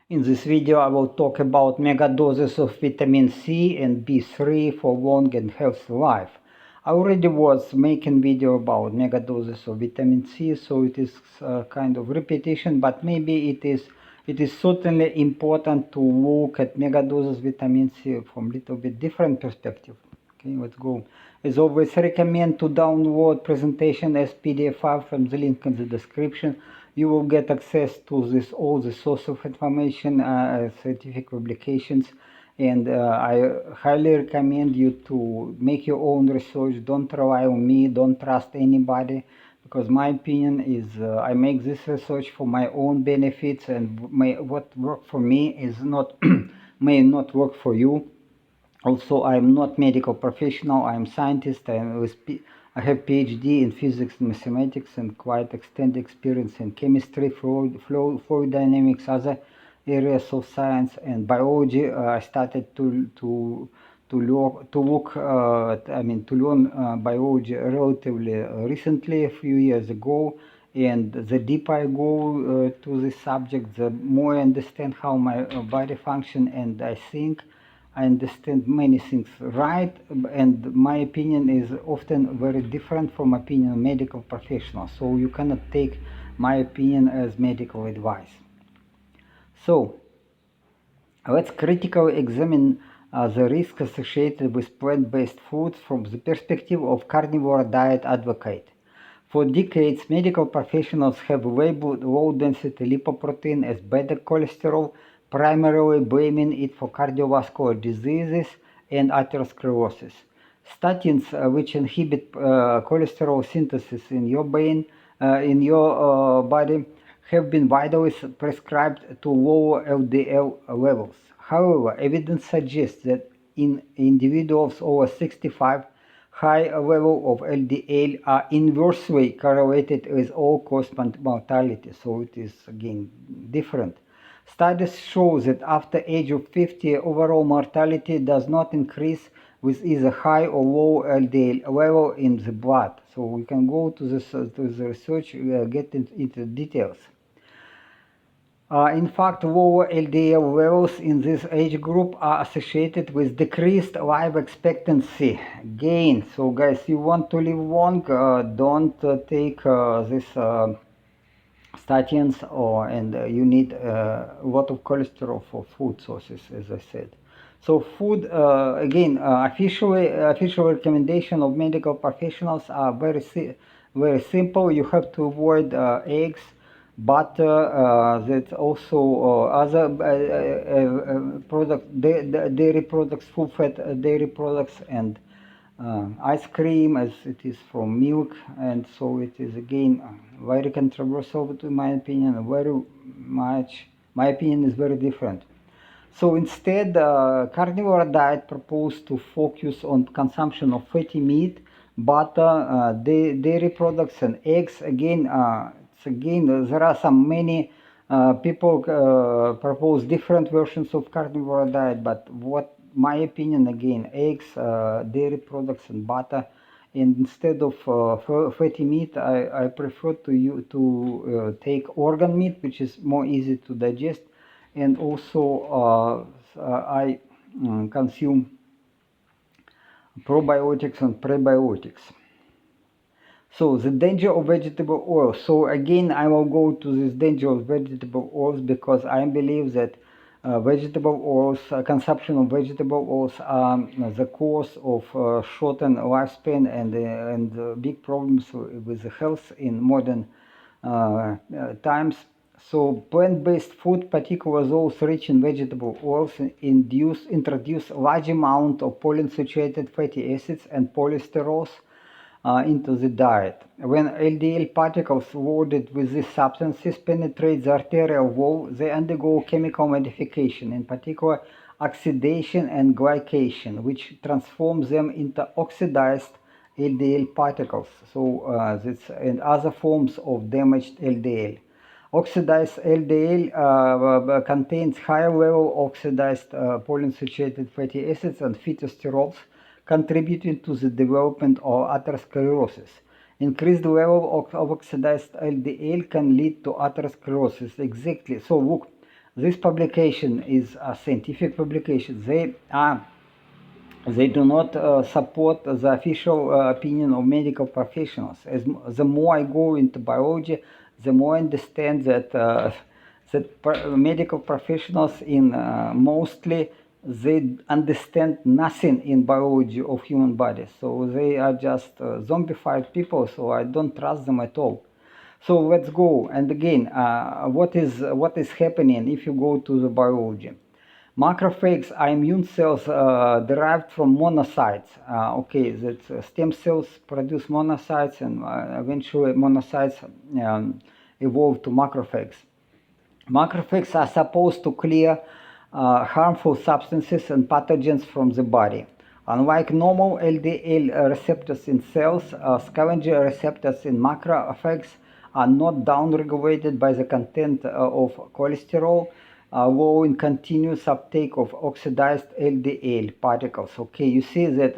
In this video, I will talk about megadoses of vitamin C and B3 for long and healthy life. I already was making video about megadoses of vitamin C, so it is kind of repetition, but maybe it is certainly important to look at megadoses vitamin C from a little bit different perspective. Okay, let's go. As always, recommend to download presentation as PDF file from the link in the description. You will get access to all the source of information, scientific publications, and I highly recommend you to make your own research. Don't rely on me, don't trust anybody, because my opinion is I make this research for my own benefits, and what worked for me is not may not work for you. Also, I'm not medical professional, I'm scientist, I have PhD in physics and mathematics and quite extended experience in chemistry, fluid dynamics, other areas of science and biology. I started to learn biology relatively recently, a few years ago. And the deeper I go to this subject, the more I understand how my body functions, and I think I understand many things right, and my opinion is often very different from opinion of medical professionals, so you cannot take my opinion as medical advice. So let's critically examine the risks associated with plant-based foods from the perspective of carnivore diet advocate. For decades, medical professionals have labeled low-density lipoprotein as better cholesterol, primarily blaming it for cardiovascular diseases and atherosclerosis. Statins, which inhibit cholesterol synthesis in your brain, in your body, have been widely prescribed to lower LDL levels. However, evidence suggests that in individuals over 65, high level of LDL are inversely correlated with all-cause mortality, so it is again different. Studies show that after age of 50, overall mortality does not increase with either high or low LDL level in the blood. So we can go to the research, get into details. In fact, lower LDL levels in this age group are associated with decreased life expectancy gain. So guys, you want to live long, don't take this statins, and you need a lot of cholesterol for food sources, as I said. So food, again, official recommendation of medical professionals are very simple. You have to avoid eggs, butter, that's also other dairy products, full fat dairy products, and ice cream, as it is from milk, and so it is again very controversial, in my opinion. My opinion is very different. So instead, carnivore diet proposed to focus on consumption of fatty meat, butter, dairy products, and eggs. Again, there are many people propose different versions of carnivore diet, but what my opinion, again, eggs, dairy products, and butter. And instead of fatty meat, I prefer to take organ meat, which is more easy to digest, and also I consume probiotics and prebiotics. So the danger of vegetable oil. So again, I will go to this danger of vegetable oils because I believe that vegetable oils, consumption of vegetable oils are the cause of shortened lifespan and big problems with the health in modern times. So plant-based food, particularly those rich in vegetable oils, introduce large amount of polyunsaturated fatty acids and polystyrol into the diet. When LDL particles loaded with these substances penetrate the arterial wall, they undergo chemical modification, in particular oxidation and glycation, which transforms them into oxidized LDL particles, and other forms of damaged LDL. Oxidized LDL contains higher level oxidized polyunsaturated fatty acids and phytosterols, contributing to the development of atherosclerosis. Increased level of oxidized LDL can lead to atherosclerosis. Exactly. So look, This publication is a scientific publication. They do not support the official opinion of medical professionals. The more I go into biology, the more I understand that medical professionals mostly they understand nothing in biology of human bodies. So they are just zombified people. So I don't trust them at all. So let's go. And again, what is happening if you go to the biology? Macrophages are immune cells derived from monocytes. Okay, that stem cells produce monocytes, and eventually monocytes evolve to macrophages. Macrophages are supposed to clear harmful substances and pathogens from the body. Unlike normal LDL receptors in cells, scavenger receptors in macrophages are not downregulated by the content of cholesterol, allowing continuous uptake of oxidized LDL particles. Okay, you see that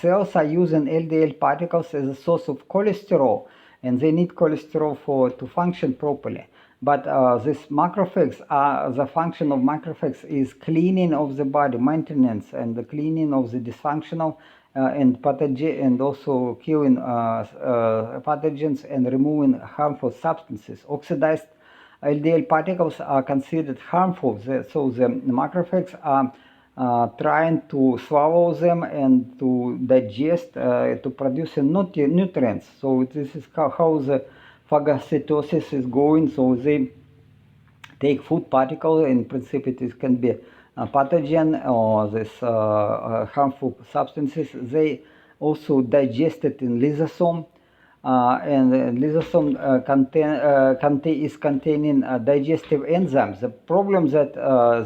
cells are using LDL particles as a source of cholesterol, and they need cholesterol to function properly. But this macrophages, the function of macrophages is cleaning of the body, maintenance, and the cleaning of the dysfunctional and pathogen, and also killing pathogens and removing harmful substances. Oxidized LDL particles are considered harmful, so the macrophages are trying to swallow them and to digest, to produce nutrients. So this is how the phagocytosis is going. So they take food particles, in principle it can be a pathogen or this harmful substances. They also digest it in lysosome. And lysosome is containing digestive enzymes. The problem that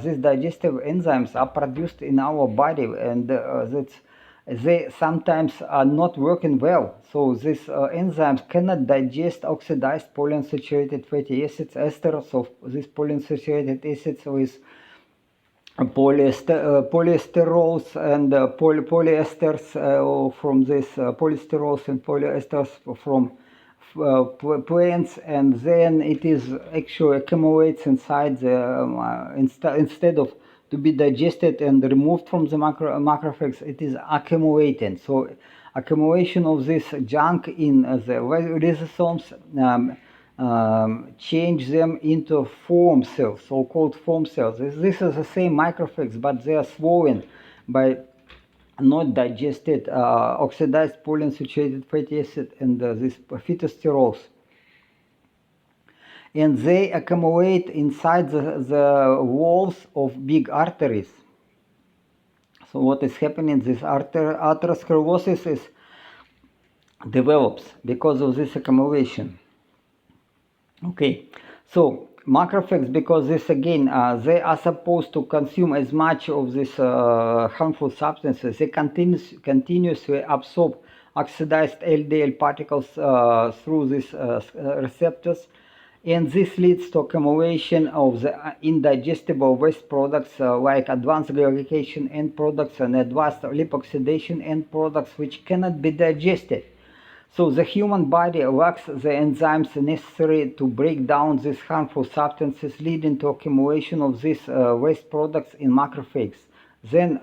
these digestive enzymes are produced in our body, and they sometimes are not working well. So these enzymes cannot digest oxidized polyunsaturated fatty acids, esters of these polyunsaturated acids with polyesterols and polyesters from this polyesterols and polyesters from plants, and then it is actually accumulates inside the instead of to be digested and removed from the macrophages, it is accumulating. So accumulation of this junk in the lysosomes change them into foam cells, so-called foam cells. This is the same macrophages, but they are swollen by not digested oxidized polyunsaturated fatty acid and these phytosterols. And they accumulate inside the walls of big arteries. So what is happening? This atherosclerosis develops because of this accumulation. Okay, so macrophages, because this again, they are supposed to consume as much of these harmful substances. They continuously absorb oxidized LDL particles through these receptors, and this leads to accumulation of the indigestible waste products like advanced glycation end products and advanced lipoxidation end products, which cannot be digested. So the human body lacks the enzymes necessary to break down these harmful substances, leading to accumulation of these waste products in macrophages. Then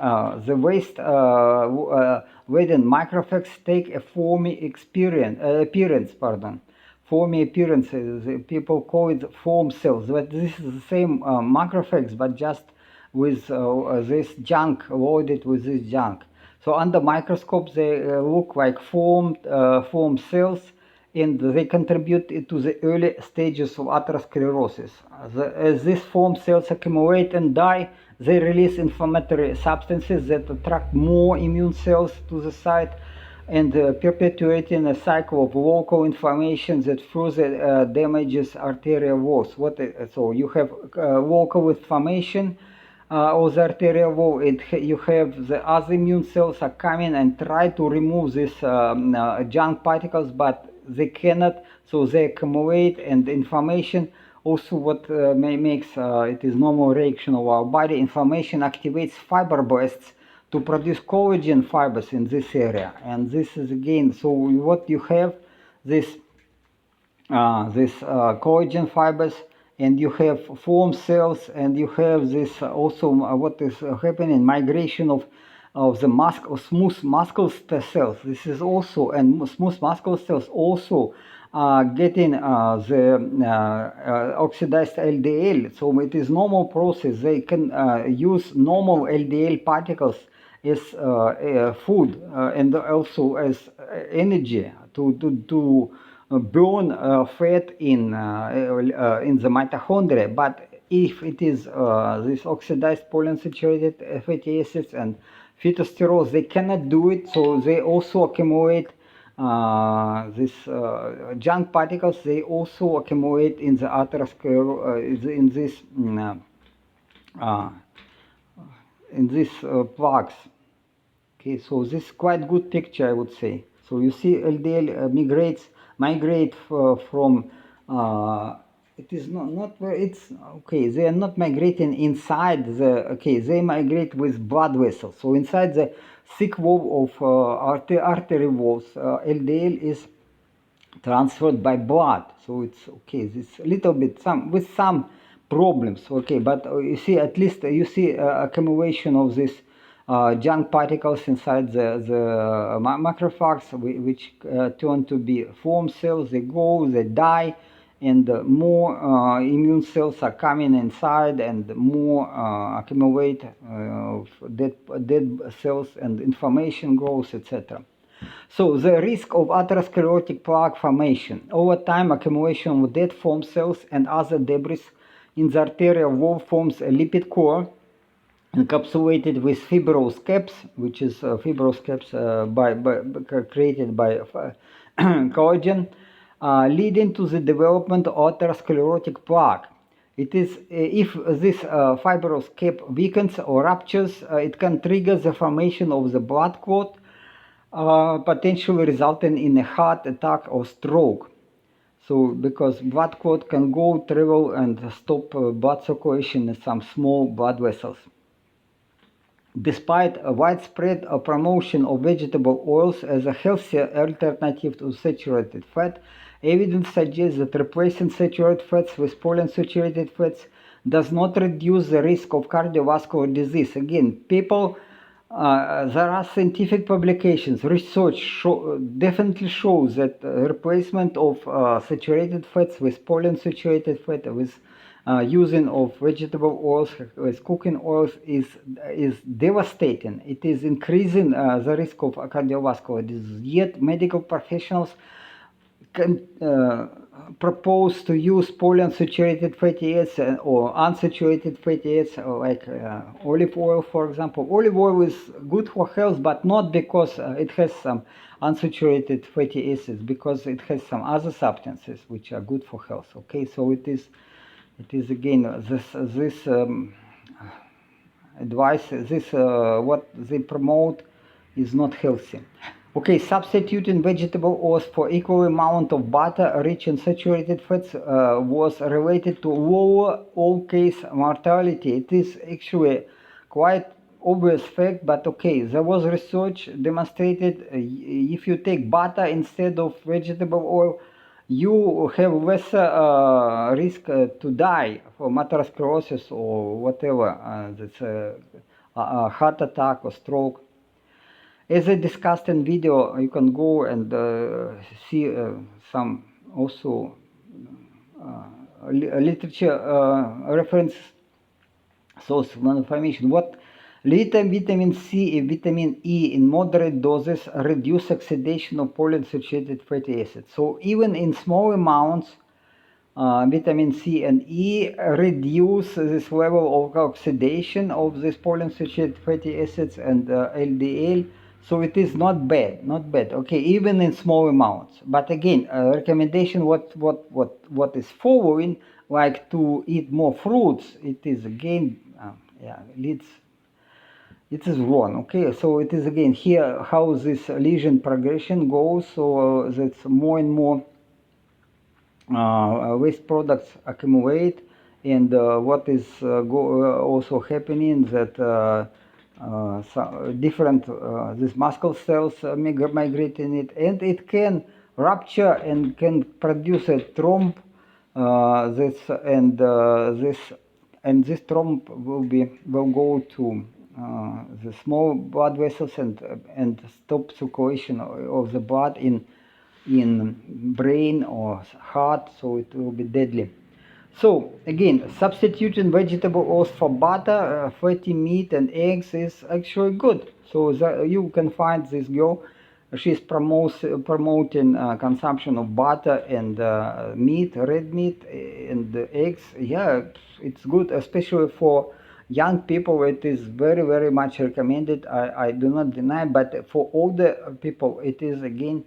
the waste-laden macrophages take a foamy appearance. Foamy appearance. People call it foam cells. But this is the same macrophages, but just with this junk, loaded with this junk. So under microscope, they look like foam cells, and they contribute to the early stages of atherosclerosis. As these foam cells accumulate and die, they release inflammatory substances that attract more immune cells to the site, and perpetuating a cycle of local inflammation that further damages arterial walls. So you have local inflammation of the arterial wall, you have the other immune cells are coming and try to remove these junk particles, but they cannot, so they accumulate, and inflammation also what makes it is normal reaction of our body. Inflammation activates fibroblasts to produce collagen fibers in this area, and this is again, so what you have this collagen fibers, and you have foam cells, and you have this also what is happening, migration of the smooth muscle cells. This is also, and smooth muscle cells also getting the oxidized LDL. So it is normal process. They can use normal LDL particles as food and also as energy to burn fat in the mitochondria. But if it is this oxidized polyunsaturated fatty acids and phytosterols, they cannot do it, so they also accumulate this junk particles. They also accumulate in the atherosclerosis, in these plaques. Okay, so this is quite good picture, I would say. So you see LDL migrate from it is not it's okay, they are not migrating inside the, okay, they migrate with blood vessels. So inside the thick wall of artery walls, LDL is transferred by blood. So it's okay, this little bit with some problems, okay, but you see, at least you see accumulation of this junk particles inside the macrophages, which turn to be foam cells. They go, they die, and more immune cells are coming inside, and more accumulate dead cells, and inflammation grows, etc. So the risk of atherosclerotic plaque formation. Over time, accumulation of dead foam cells and other debris in the arterial wall forms a lipid core encapsulated with fibrous caps, which is fibrous caps created by collagen, leading to the development of atherosclerotic plaque. It is if this fibrous cap weakens or ruptures, it can trigger the formation of the blood clot, potentially resulting in a heart attack or stroke. So because blood clot can go, travel, and stop blood circulation in some small blood vessels. Despite a widespread promotion of vegetable oils as a healthier alternative to saturated fat, evidence suggests that replacing saturated fats with polyunsaturated fats does not reduce the risk of cardiovascular disease. Again, people, there are scientific publications, research definitely shows that replacement of saturated fats with polyunsaturated fat, with using of vegetable oils with cooking oils is devastating. It is increasing the risk of cardiovascular disease. Yet medical professionals can propose to use polyunsaturated fatty acids or unsaturated fatty acids, like olive oil, for example. Olive oil is good for health, but not because it has some unsaturated fatty acids, because it has some other substances which are good for health. Okay, so it is again this advice, this what they promote is not healthy. Okay, substituting vegetable oils for equal amount of butter rich in saturated fats was related to lower all-case mortality. It is actually quite obvious fact, but okay, there was research demonstrated if you take butter instead of vegetable oil, you have lesser risk to die from atherosclerosis or whatever, that's a heart attack or stroke. As I discussed in video, you can go and see some also literature reference source of information. What vitamin C and vitamin E in moderate doses reduce oxidation of polyunsaturated fatty acids. So even in small amounts, vitamin C and E reduce this level of oxidation of these polyunsaturated fatty acids and LDL. So it is not bad, okay, even in small amounts. But again, recommendation what is following, like to eat more fruits, it is again, it is wrong. Okay, so it is again here how this lesion progression goes. So that's more and more waste products accumulate, and what is also happening that different these muscle cells migrate in it, and it can rupture and can produce a thromb This thrombin will go to the small blood vessels and stop circulation of the blood in brain or heart, so it will be deadly. So again, substituting vegetable oils for butter, fatty meat and eggs is actually good. So you can find this girl, she's promoting consumption of butter and meat, red meat and eggs. Yeah, it's good, especially for young people. It is very, very much recommended. I do not deny, but for older people, it is again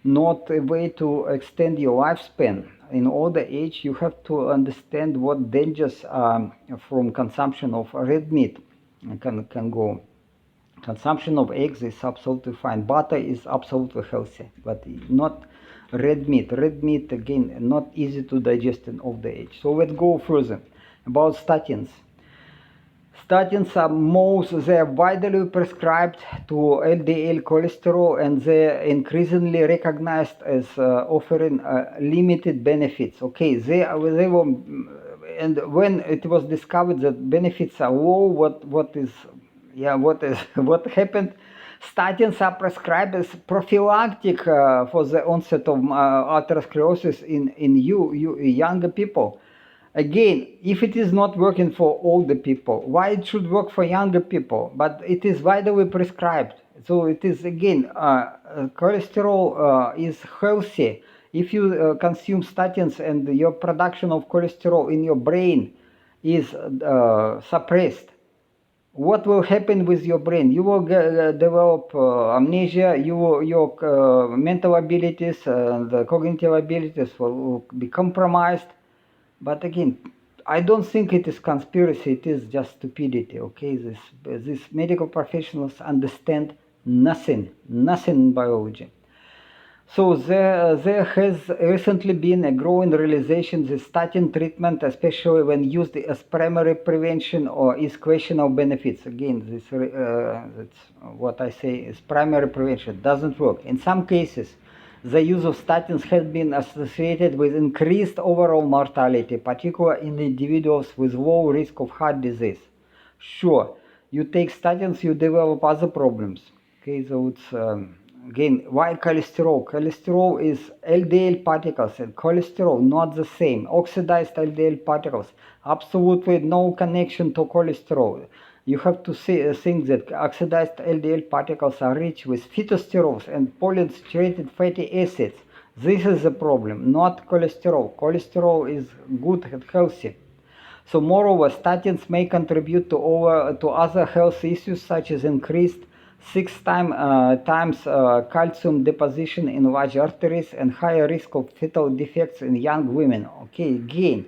not a way to extend your lifespan. In older age, you have to understand what dangers from consumption of red meat can go. Consumption of eggs is absolutely fine. Butter is absolutely healthy, but not red meat. Red meat, again, not easy to digest in older age. So let's go further. About statins. Statins are widely prescribed to LDL cholesterol, and they're increasingly recognized as offering limited benefits. Okay, they were, and when it was discovered that benefits are low, what happened? Statins are prescribed as prophylactic for the onset of atherosclerosis in younger people. Again, if it is not working for older people, why it should work for younger people? But it is widely prescribed. So it is, again, cholesterol is healthy. If you consume statins and your production of cholesterol in your brain is suppressed, what will happen with your brain? You will develop amnesia, your mental abilities, the cognitive abilities will be compromised. But again, I don't think it is conspiracy, it is just stupidity, okay? These medical professionals understand nothing in biology. So there has recently been a growing realization that statin treatment, especially when used as primary prevention, or is question of benefits. Again, that's what I say is primary prevention, doesn't work. In some cases, the use of statins has been associated with increased overall mortality, particularly in individuals with low risk of heart disease. Sure, you take statins, you develop other problems. Okay, so it's again, why cholesterol? Cholesterol is LDL particles, and cholesterol not the same. Oxidized LDL particles, absolutely no connection to cholesterol. You have to think that oxidized LDL particles are rich with phytosterols and polyunsaturated fatty acids. This is the problem, not cholesterol. Cholesterol is good and healthy. So moreover, statins may contribute to other health issues such as increased 6 times calcium deposition in large arteries and higher risk of fetal defects in young women. Okay, again,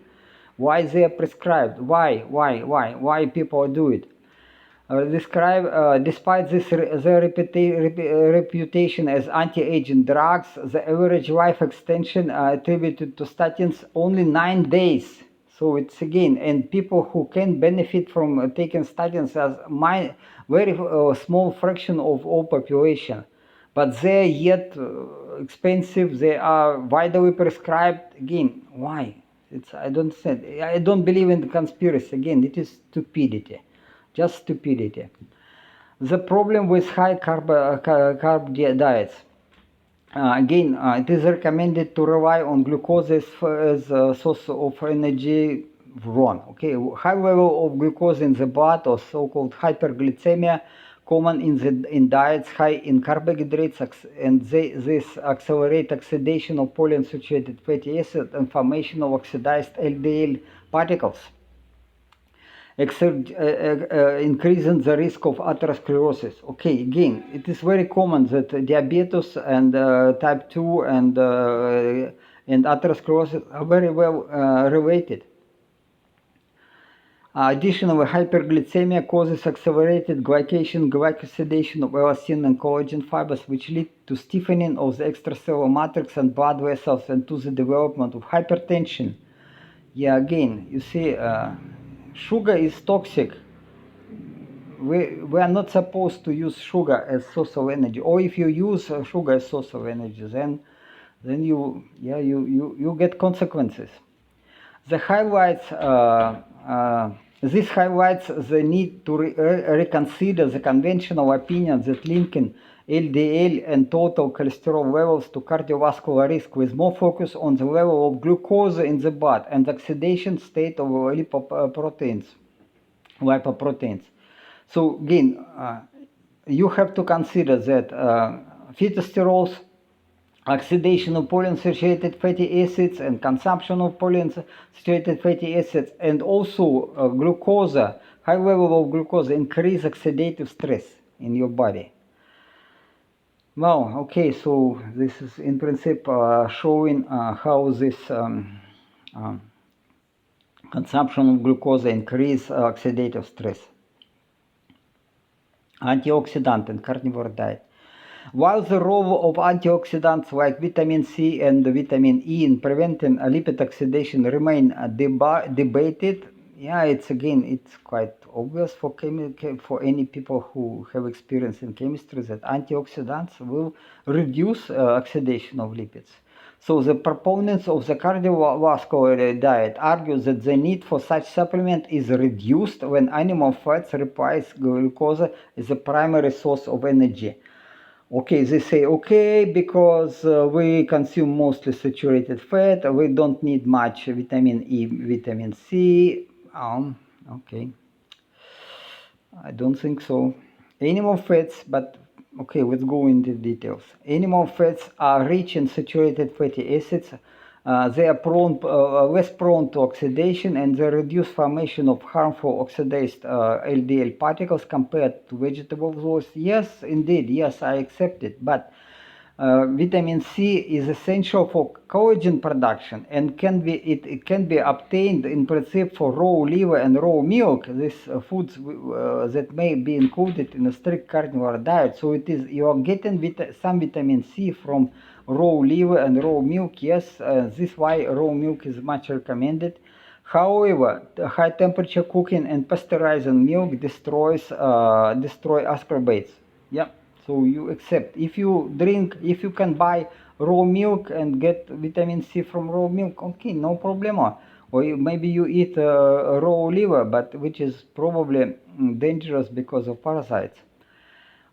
why they are prescribed? Why people do it? Despite their reputation as anti-aging drugs, the average life extension attributed to statins only 9 days. So it's again, and people who can benefit from taking statins as very small fraction of all population. But they're yet expensive, they are widely prescribed. Again, why? I don't believe in the conspiracy. Again, it is stupidity. Just stupidity. The problem with high-carb diets. Again, it is recommended to rely on glucose as a source of energy. Wrong. Okay, high level of glucose in the blood, or so-called hyperglycemia, common in diets high in carbohydrates, and this accelerate oxidation of polyunsaturated fatty acid and formation of oxidized LDL particles, increasing the risk of atherosclerosis. Okay, again, it is very common that diabetes and type 2 and atherosclerosis are very well related. Additionally, hyperglycemia causes accelerated glycosidation of elastin and collagen fibers, which lead to stiffening of the extracellular matrix and blood vessels and to the development of hypertension. Yeah, again, you see, sugar is toxic. We are not supposed to use sugar as source of energy. Or if you use sugar as source of energy, then you get consequences. This highlights the need to reconsider the conventional opinion that linking LDL and total cholesterol levels to cardiovascular risk, with more focus on the level of glucose in the blood and the oxidation state of lipoproteins. So again, you have to consider that phytosterols, oxidation of polyunsaturated fatty acids, and consumption of polyunsaturated fatty acids, and also glucose, high level of glucose, increase oxidative stress in your body. Well, okay, so this is in principle showing how this consumption of glucose increase oxidative stress. Antioxidant and carnivore diet. While the role of antioxidants like vitamin C and vitamin E in preventing lipid oxidation remain debated, yeah, it's quite obvious for any people who have experience in chemistry that antioxidants will reduce oxidation of lipids. So the proponents of the cardiovascular diet argue that the need for such supplement is reduced when animal fats replace glucose as the primary source of energy. Okay, they say, okay, because we consume mostly saturated fat, we don't need much vitamin E, vitamin C. Okay, I don't think so. Animal fats, but okay, let's go into details. Animal fats are rich in saturated fatty acids. They are less prone to oxidation, and they reduce formation of harmful oxidized LDL particles compared to vegetable oils. Yes, indeed, yes, I accept it. But vitamin C is essential for collagen production and it can be obtained in principle for raw liver and raw milk. These foods that may be included in a strict carnivore diet. So you are getting some vitamin C from raw liver and raw milk. Yes, this is why raw milk is much recommended. However, high temperature cooking and pasteurizing milk destroy ascorbates. Yeah. So you accept. If you can buy raw milk and get vitamin C from raw milk, okay, no problema. Or maybe you eat raw liver, but which is probably dangerous because of parasites.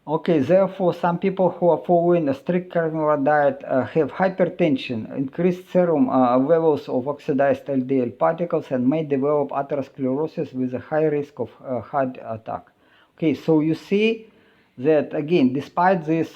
Okay, therefore, some people who are following a strict carnivore diet have hypertension, increased serum levels of oxidized LDL particles, and may develop atherosclerosis with a high risk of heart attack. Okay, so you see that again, despite these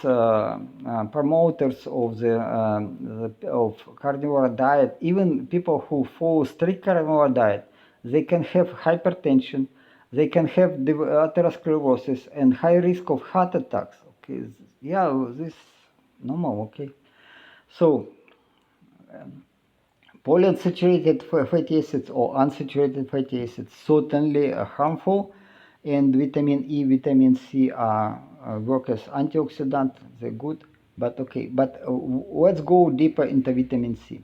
promoters of of carnivore diet, even people who follow strict carnivore diet, they can have hypertension, they can have atherosclerosis and high risk of heart attacks. Okay, yeah, this normal. Okay, so polyunsaturated fatty acids or unsaturated fatty acids certainly are harmful, and vitamin E, vitamin C work as antioxidant. They're good, but okay. But let's go deeper into vitamin C.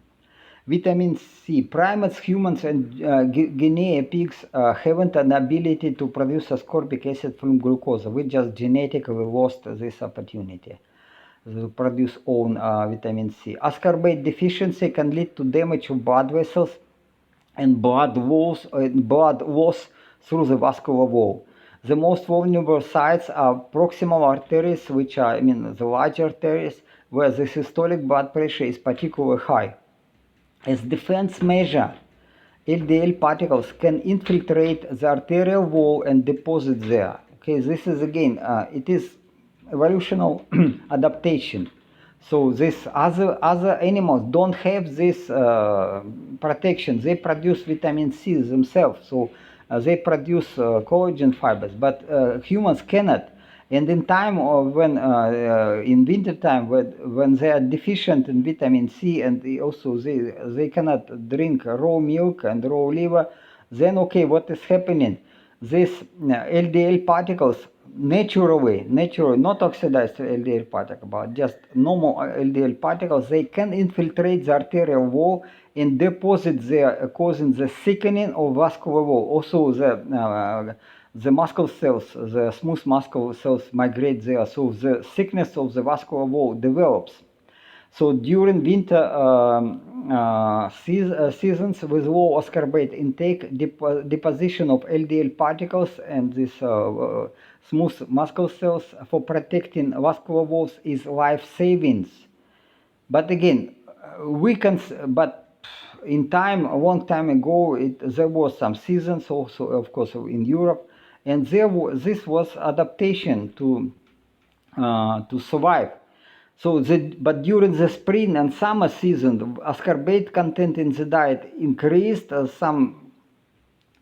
Vitamin C. Primates, humans, and guinea pigs haven't an ability to produce ascorbic acid from glucose. We just genetically lost this opportunity to produce own vitamin C. Ascorbate deficiency can lead to damage of blood vessels and blood loss through the vascular wall. The most vulnerable sites are proximal arteries, which are, the large arteries, where the systolic blood pressure is particularly high. As defense measure, LDL particles can infiltrate the arterial wall and deposit there. Okay, this is again, it is evolutionary adaptation. So these other animals don't have this protection. They produce vitamin C themselves, so they produce collagen fibers, but humans cannot. And in time when in winter time when they are deficient in vitamin C, and also they cannot drink raw milk and raw liver, then okay, what is happening? These LDL particles naturally, not oxidized LDL particle, but just normal LDL particles, they can infiltrate the arterial wall and deposit there, causing the thickening of vascular wall. Also the muscle cells, the smooth muscle cells migrate there, so the thickness of the vascular wall develops. So during winter seasons with low ascorbate intake, deposition of LDL particles and this smooth muscle cells for protecting vascular walls is life savings. But again, but in time, a long time ago, there was some seasons also, of course, in Europe, and this was adaptation to survive. So, but during the spring and summer season, the ascorbate content in the diet increased. Some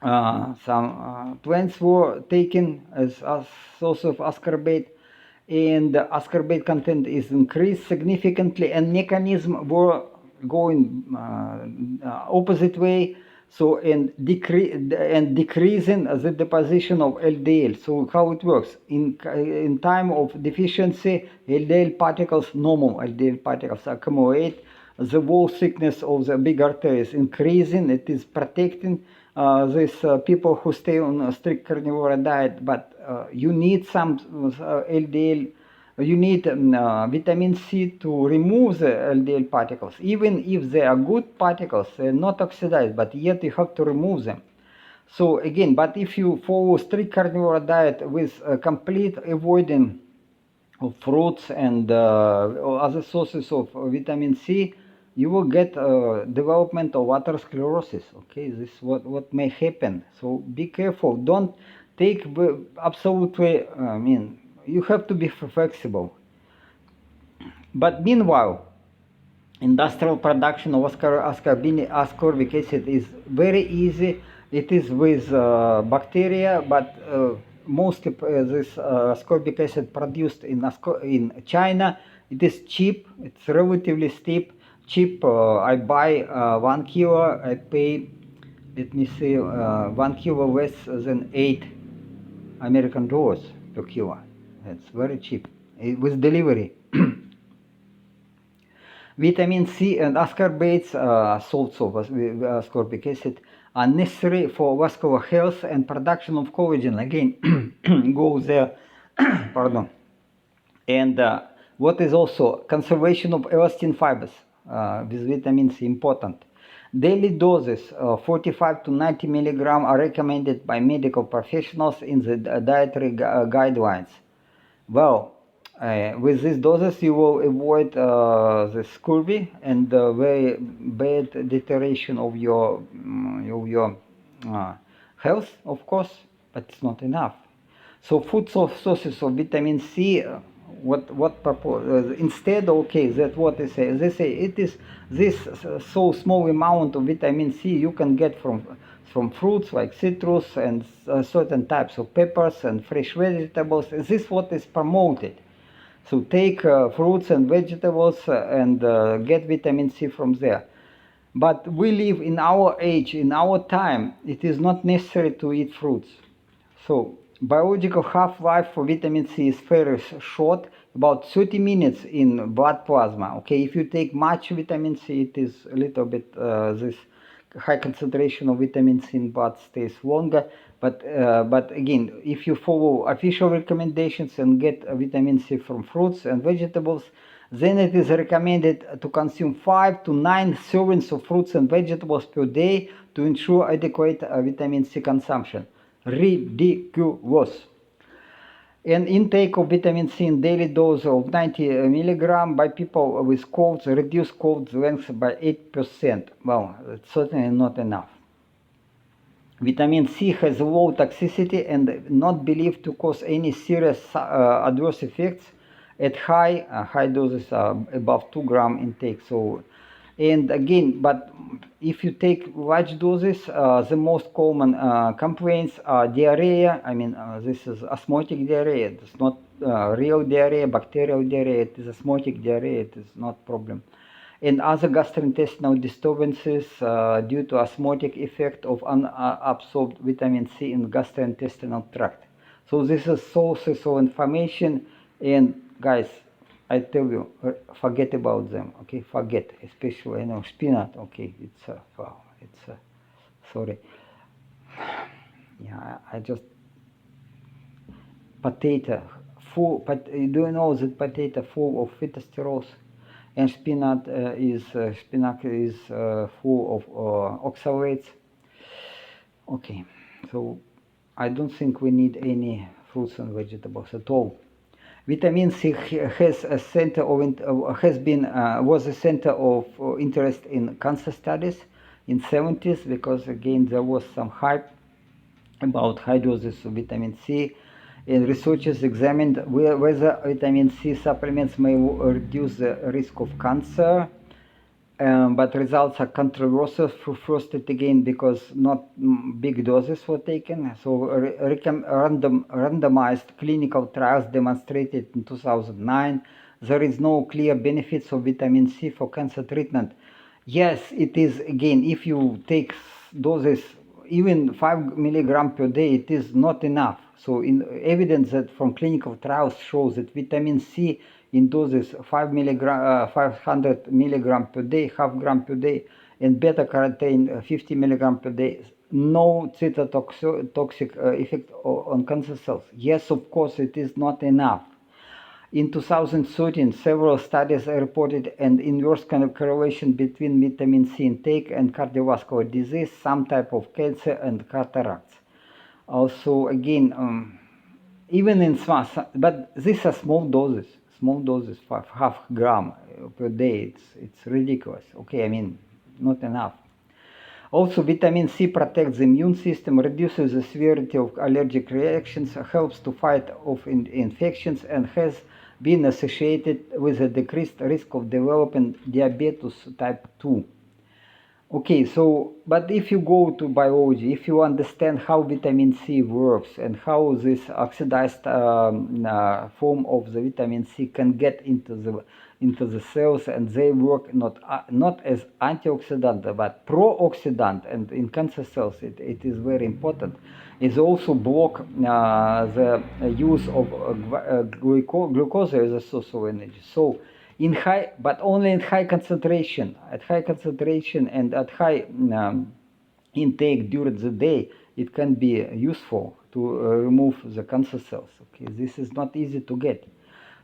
plants were taken as a source of ascorbate, and the ascorbate content is increased significantly, and mechanism were going opposite way. So and decreasing the deposition of LDL. So how it works in time of deficiency, LDL particles, normal LDL particles accumulate. The wall thickness of the big arteries increasing. It is protecting these people who stay on a strict carnivore diet. But you need some LDL. You need vitamin C to remove the LDL particles. Even if they are good particles, they're not oxidized, but yet you have to remove them. So again, but if you follow strict carnivore diet with complete avoiding of fruits and other sources of vitamin C, you will get development of atherosclerosis. Okay, this is what may happen. So be careful. Don't take absolutely. You have to be flexible. But meanwhile, industrial production of ascorbic acid is very easy. It is with bacteria, but mostly this ascorbic acid produced in China. It is cheap. It's relatively cheap. I buy 1 kilo. I pay, let me say, 1 kilo less than $8 per kilo. It's very cheap with delivery. Vitamin C and ascorbates, salts of ascorbic acid, are necessary for vascular health and production of collagen. Again, go there. Pardon. And what is also conservation of elastin fibers with vitamin C important. Daily doses 45 to 90 milligram are recommended by medical professionals in the dietary guidelines. Well, with these doses you will avoid the scurvy and the very bad deterioration of your health, of course, but it's not enough. So food sources of vitamin C, what purpose? Instead, okay, that what they say. They say it is this so small amount of vitamin C you can get from fruits like citrus and certain types of peppers and fresh vegetables. This is what is promoted. So take fruits and vegetables and get vitamin C from there. But we live in our age, in our time, it is not necessary to eat fruits. So biological half-life for vitamin C is very short, about 30 minutes in blood plasma. Okay, if you take much vitamin C, it is a little bit this high concentration of vitamin C in blood stays longer. But again, if you follow official recommendations and get vitamin C from fruits and vegetables, then it is recommended to consume 5 to 9 servings of fruits and vegetables per day to ensure adequate vitamin C consumption. Ridiculous. An intake of vitamin C in daily dose of 90 milligram by people with colds reduce cold length by 8%. Well, it's certainly not enough. Vitamin C has low toxicity and not believed to cause any serious adverse effects at high doses, above 2 gram intake. So, and again, but if you take large doses, the most common complaints are diarrhea. I mean, this is osmotic diarrhea. It's not real diarrhea, bacterial diarrhea. It is osmotic diarrhea. It is not problem. And other gastrointestinal disturbances due to osmotic effect of unabsorbed vitamin C in gastrointestinal tract. So this is sources of inflammation, and guys, I tell you, forget about them. Okay, forget, especially spinach. Okay, it's wow, it's sorry. Yeah, I just potato full. But do you know that potato full of phytosterols? and spinach is full of oxalates. Okay, so I don't think we need any fruits and vegetables at all. Vitamin C has a center of was a center of interest in cancer studies in 70s, because again there was some hype about high doses of vitamin C, and researchers examined whether vitamin C supplements may reduce the risk of cancer. But results are controversial. First, again, because not big doses were taken. So randomized clinical trials demonstrated in 2009 there is no clear benefits of vitamin C for cancer treatment. Yes, it is, again, if you take doses even 5 milligram per day, it is not enough. So evidence that from clinical trials shows that vitamin C in doses 500 milligram per day, half gram per day, and beta carotene 50 milligram per day, no cytotoxic effect on cancer cells. Yes, of course, it is not enough. In 2013, several studies reported an inverse correlation between vitamin C intake and cardiovascular disease, some type of cancer, and cataracts. Also, again, even in small, but these are small doses, half gram per day. It's ridiculous. Okay, I mean, not enough. Also, vitamin C protects the immune system, reduces the severity of allergic reactions, helps to fight off infections, and has been associated with a decreased risk of developing diabetes type 2. Okay, so, but if you go to biology, if you understand how vitamin C works and how this oxidized form of the vitamin C can get into the cells, and they work not as antioxidant but pro-oxidant, and in cancer cells it is very important. It also block the use of glucose as a source of energy. So in high, but only in high concentration. At high concentration and at high intake during the day, it can be useful to remove the cancer cells. Okay, this is not easy to get.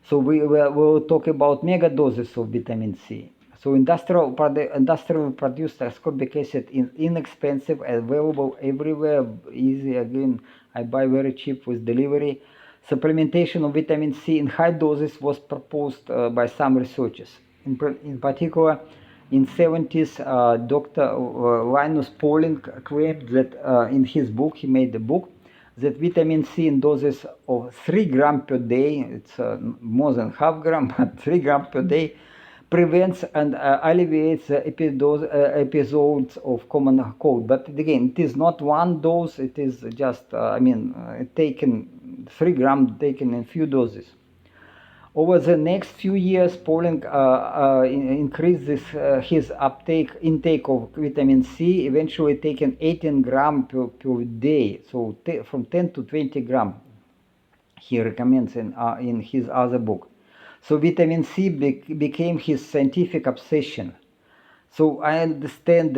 So we will talk about megadoses of vitamin C. So industrial produced ascorbic acid is inexpensive, available everywhere, easy. Again, I buy very cheap with delivery. Supplementation of vitamin C in high doses was proposed by some researchers. In particular, in 70s, Dr. Linus Pauling claimed that in his book, he made a book, that vitamin C in doses of 3 grams per day, it's more than half gram, but 3 grams per day, prevents and alleviates the episodes of common cold. But again, it is not one dose, it is just, taken 3 grams taken in few doses. Over the next few years, Pauling increased his intake of vitamin C, eventually taking 18 grams per day, so from 10 to 20 grams, he recommends in his other book. So vitamin C became his scientific obsession. So I understand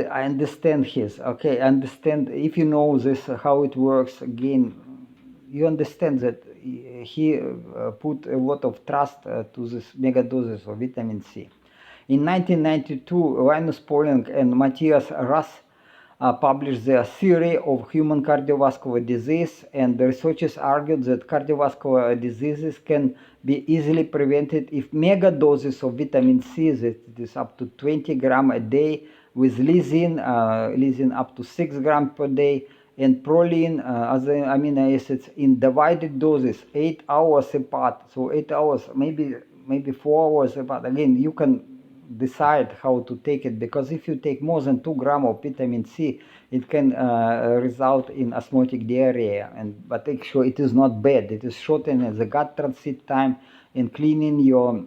his, okay, I understand, if you know this, how it works, again, you understand that he put a lot of trust to this megadoses of vitamin C. In 1992, Linus Pauling and Matthias Russ published their theory of human cardiovascular disease, and the researchers argued that cardiovascular diseases can be easily prevented if megadoses of vitamin C, that it is up to 20 grams a day, with lysine up to 6 grams per day, and proline, other amino acids, in divided doses, 8 hours apart. So 8 hours, maybe 4 hours apart. Again, you can decide how to take it, because if you take more than 2 grams of vitamin C, it can result in osmotic diarrhea. But actually, it is not bad. It is shortening the gut transit time and cleaning your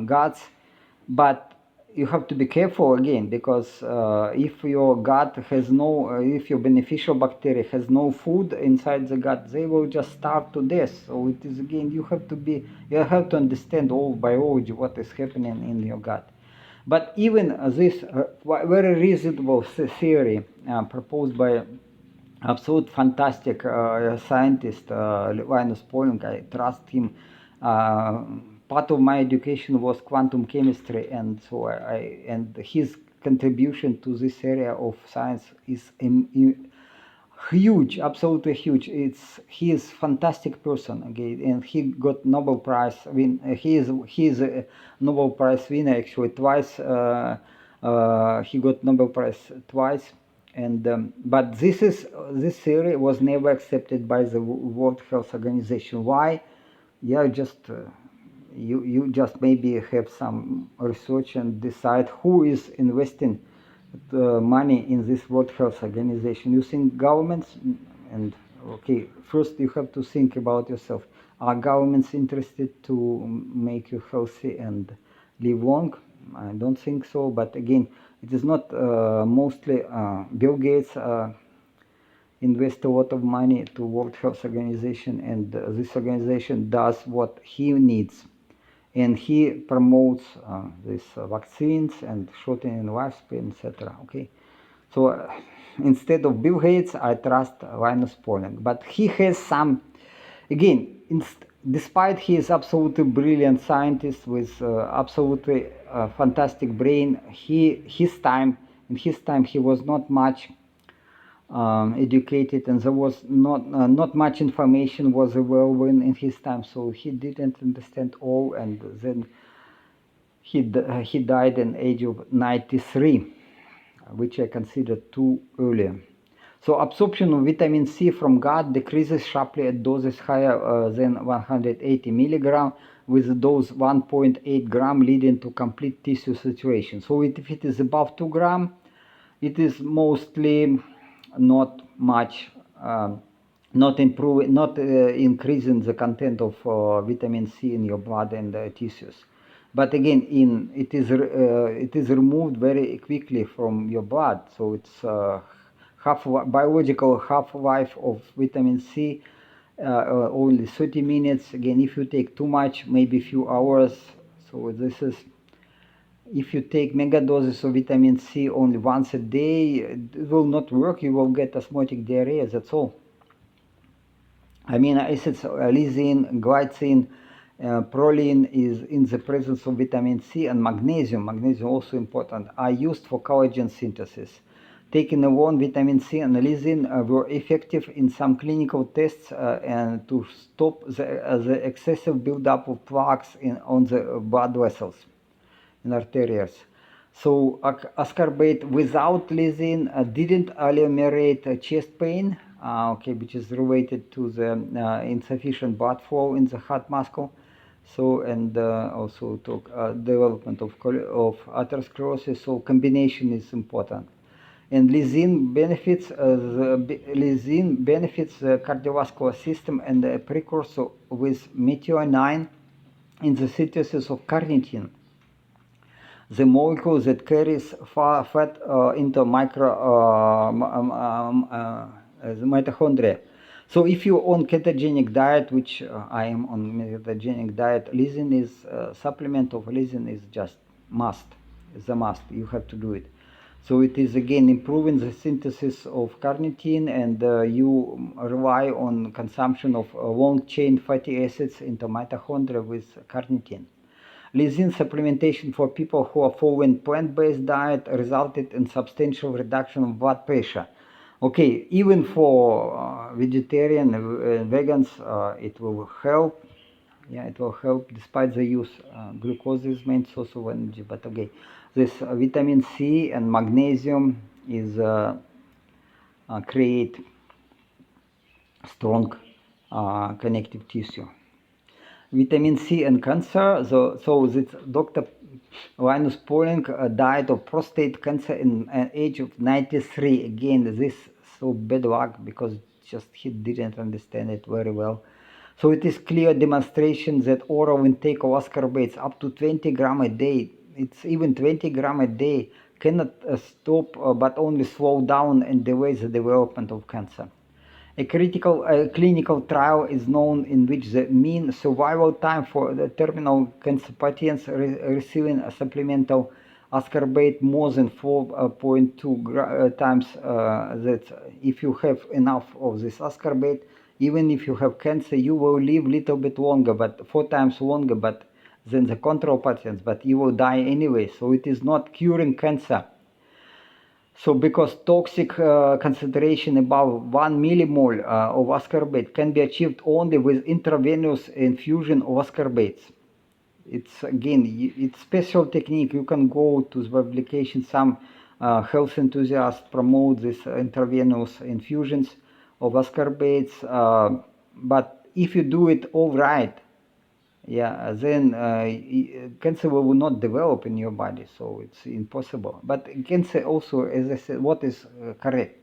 guts. But you have to be careful again, because if your gut has if your beneficial bacteria has no food inside the gut, they will just starve to death. So it is, again, you have to understand all biology, what is happening in your gut. But even this very reasonable theory proposed by absolute fantastic scientist Linus Pauling, I trust him part of my education was quantum chemistry, and so and his contribution to this area of science is huge, absolutely huge. He is fantastic person, okay, and he got Nobel Prize. I mean, he is a Nobel Prize winner actually twice. He got Nobel Prize twice, and but this theory was never accepted by the World Health Organization. Why? Yeah, just you just maybe have some research and decide who is investing the money in this World Health Organization. You think governments, and okay, first you have to think about yourself. Are governments interested to make you healthy and live long? I don't think so, but again, it is not mostly Bill Gates invest a lot of money to World Health Organization, and this organization does what he needs. And he promotes these vaccines and shortening lifespan, etc. Okay, so instead of Bill Gates, I trust Linus Pauling. But he has some, again, despite he is absolutely brilliant scientist with absolutely fantastic brain, in his time he was not much educated, and there was not much information was available in his time, so he didn't understand all, and then he died in age of 93, which I consider too early. So absorption of vitamin C from gut decreases sharply at doses higher than 180 milligram, with a dose 1.8 gram leading to complete tissue saturation. So if it is above 2 gram, it is mostly not much, not increasing the content of vitamin C in your blood and tissues. But again, it is removed very quickly from your blood, so it's biological half-life of vitamin C only 30 minutes. Again, if you take too much, maybe a few hours. So this is, if you take megadoses of vitamin C only once a day, it will not work. You will get osmotic diarrhea, that's all. Amino acids, lysine, glycine, proline is in the presence of vitamin C, and magnesium also important, are used for collagen synthesis. Taken alone, vitamin C and lysine were effective in some clinical tests and to stop the excessive buildup of plaques on the blood vessels in arteries. So ascorbate without lysine didn't ameliorate chest pain, okay, which is related to the insufficient blood flow in the heart muscle. So, and also to development of atherosclerosis. So combination is important. And lysine benefits the cardiovascular system, and a precursor with methionine in the synthesis of carnitine, the molecule that carries fat into the mitochondria. So if you're on ketogenic diet, which I am on ketogenic diet, lysine is supplement of lysine is just must. It's a must. You have to do it. So it is again improving the synthesis of carnitine, and you rely on consumption of long-chain fatty acids into mitochondria with carnitine. Lysine supplementation for people who are following plant-based diet resulted in substantial reduction of blood pressure. Okay, even for vegetarian vegans, it will help. Yeah, it will help despite the use. Glucose is main source of energy, but okay, this vitamin C and magnesium is create strong connective tissue. Vitamin C and cancer. So this Dr. Linus Pauling died of prostate cancer in an age of 93. Again, this so bad luck, because just he didn't understand it very well. So it is clear demonstration that oral intake of ascorbates up to 20 gram a day, it's even 20 gram a day, cannot stop but only slow down and delay the development of cancer. A clinical trial is known in which the mean survival time for the terminal cancer patients receiving a supplemental ascorbate more than 4.2 times that if you have enough of this ascorbate, even if you have cancer, you will live little bit longer, but 4 times longer, but than the control patients, but you will die anyway. So it is not curing cancer. So because toxic concentration above 1 millimole of ascorbate can be achieved only with intravenous infusion of ascorbates. It's again, it's special technique. You can go to the publication. Some health enthusiasts promote this intravenous infusions of ascorbates. But if you do it all right, yeah, then cancer will not develop in your body, so it's impossible. But cancer also, as I said, what is correct?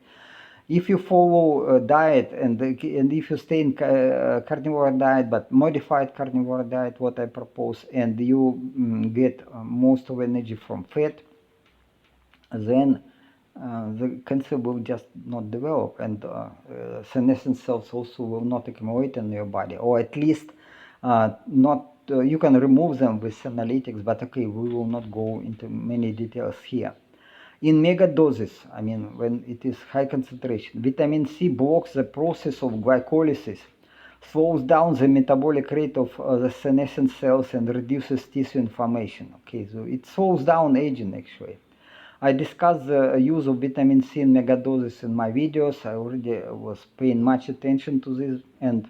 If you follow diet and if you stay in carnivore diet, but modified carnivore diet, what I propose, and you get most of energy from fat, then the cancer will just not develop, and senescent cells also will not accumulate in your body, or at least not. You can remove them with senolytics, but okay, we will not go into many details here. In megadoses, I mean when it is high concentration, vitamin C blocks the process of glycolysis, slows down the metabolic rate of the senescent cells, and reduces tissue inflammation. Okay, so it slows down aging actually. I discussed the use of vitamin C in megadoses in my videos. I already was paying much attention to this, and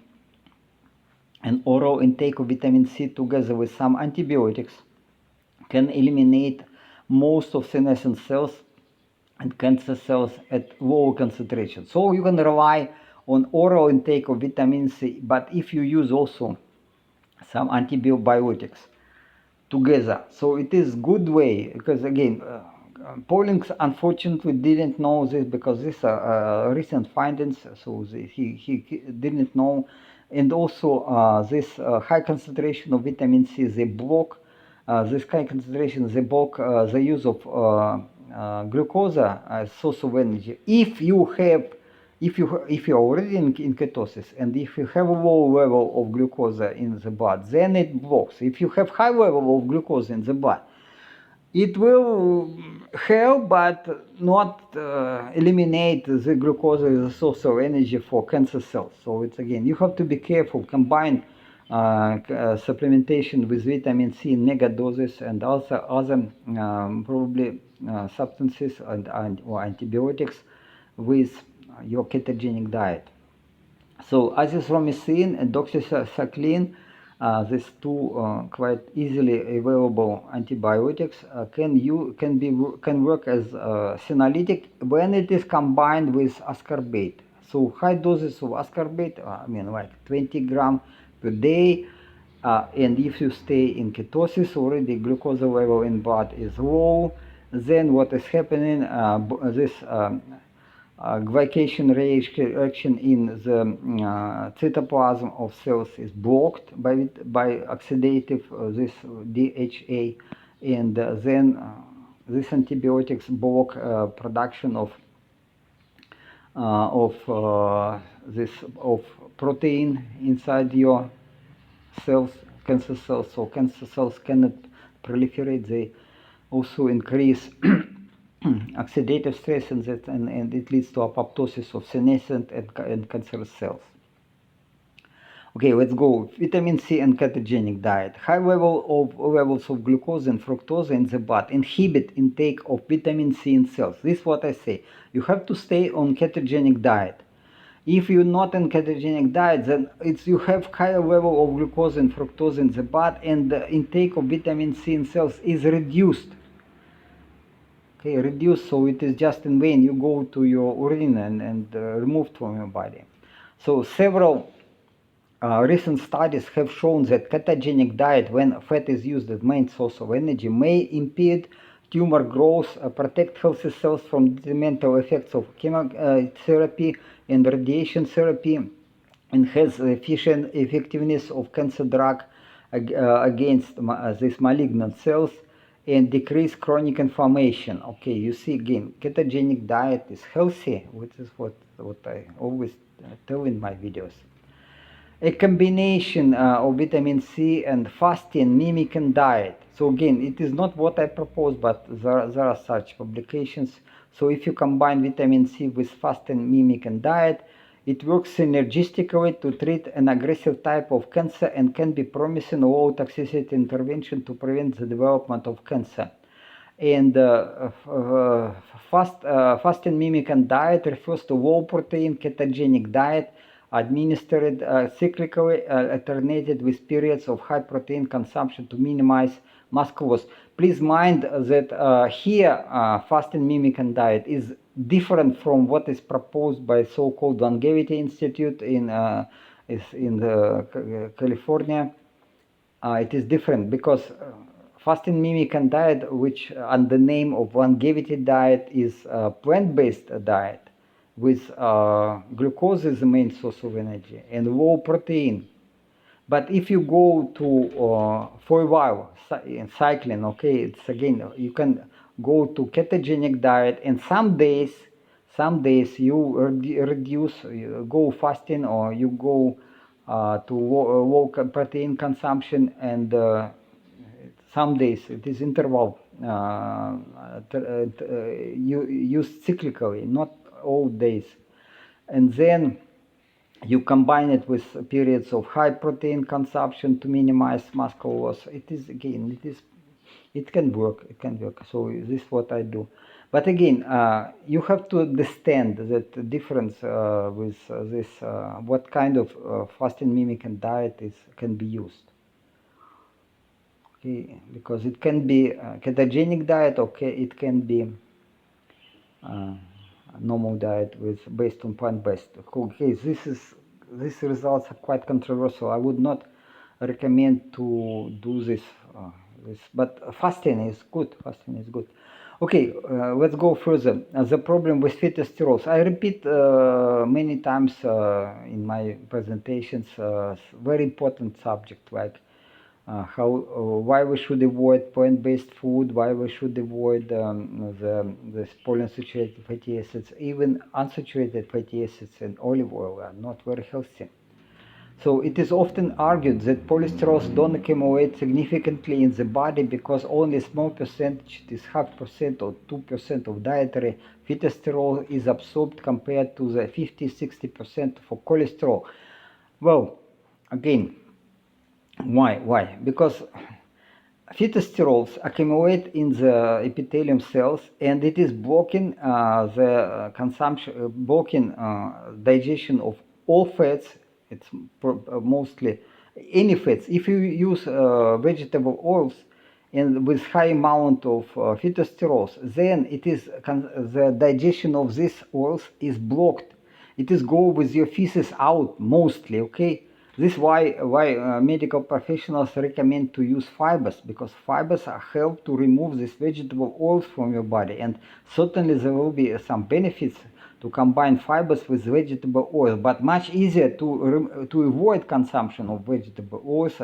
an oral intake of vitamin C together with some antibiotics can eliminate most of senescent cells and cancer cells at lower concentration. So you can rely on oral intake of vitamin C, but if you use also some antibiotics together, so it is good way, because again, Paulings unfortunately didn't know this, because these are recent findings, so he didn't know. And also this high concentration of vitamin C, they block this high concentration, they block the use of glucose as source of energy. If you have, if you're already in ketosis, and if you have a low level of glucose in the blood, then it blocks. If you have high level of glucose in the blood, it will help, but not eliminate the glucose as a source of energy for cancer cells. So it's again, you have to be careful. Combine supplementation with vitamin C in mega doses, and also other probably substances or antibiotics with your ketogenic diet. So azithromycin and doxycycline, these two quite easily available antibiotics, can work as senolytic when it is combined with ascorbate. So high doses of ascorbate, I mean like 20 grams per day, and if you stay in ketosis, already glucose level in blood is low, then what is happening, this glycation reaction in the cytoplasm of cells is blocked by oxidative this DHA, and then these antibiotics block production of protein inside your cells, cancer cells. So cancer cells cannot proliferate; they also increase oxidative stress, and it leads to apoptosis of senescent and cancerous cells. Okay, let's go. Vitamin C and ketogenic diet. High levels of glucose and fructose in the blood inhibit intake of vitamin C in cells. This is what I say. You have to stay on ketogenic diet. If you're not in ketogenic diet, then you have higher level of glucose and fructose in the blood, and the intake of vitamin C in cells is reduced. Okay, reduced, so it is just in vain. You go to your urine and removed from your body. So several recent studies have shown that ketogenic diet, when fat is used as main source of energy, may impede tumor growth, protect healthy cells from detrimental effects of chemotherapy and radiation therapy, enhance the efficient effectiveness of cancer drug against these malignant cells, and decrease chronic inflammation. Okay, you see again, ketogenic diet is healthy, which is what I always tell in my videos. A combination of vitamin C and fasting mimicking diet. So again, it is not what I propose, but there are such publications. So if you combine vitamin C with fasting mimicking diet, It works synergistically to treat an aggressive type of cancer and can be promising low toxicity intervention to prevent the development of cancer. And fasting mimicking diet refers to low protein ketogenic diet administered cyclically, alternated with periods of high protein consumption to minimize muscle loss. Please mind that here fasting mimicking diet is different from what is proposed by so-called Longevity Institute in California. It is different because fasting mimicking diet, which under the name of longevity diet, is a plant-based diet with glucose as the main source of energy and low protein. But if you go to for a while in cycling, okay, it's again you can go to ketogenic diet, and some days you reduce, you go fasting, or you go to low protein consumption, and some days it is interval you use cyclically, not all days, and then you combine it with periods of high protein consumption to minimize muscle loss. It is again, it can work. So this is what I do. But again, you have to understand that the difference with this, what kind of fasting mimicking diet can be used. Okay, because it can be ketogenic diet, okay, it can be normal diet based on plant-based. Okay, these results are quite controversial. I would not recommend to do this. But fasting is good. Okay, let's go further. The problem with fitosterols. I repeat many times in my presentations. Very important subject, like why we should avoid plant-based food, why we should avoid the polyunsaturated fatty acids. Even unsaturated fatty acids and olive oil are not very healthy. So it is often argued that polystyrol don't accumulate significantly in the body because only a small percentage, it is 0.5% or 2% of dietary phytosterol is absorbed compared to the 50-60% for cholesterol. Well, again, why? Because phytosterols accumulate in the epithelium cells, and it is blocking the consumption, blocking digestion of all fats. It's mostly any fats. If you use vegetable oils and with high amount of phytosterols, then it is the digestion of these oils is blocked. It is go with your feces out mostly. Okay. This is why medical professionals recommend to use fibers, because fibers help to remove these vegetable oils from your body, and certainly there will be some benefits to combine fibers with vegetable oil, but much easier to avoid consumption of vegetable oils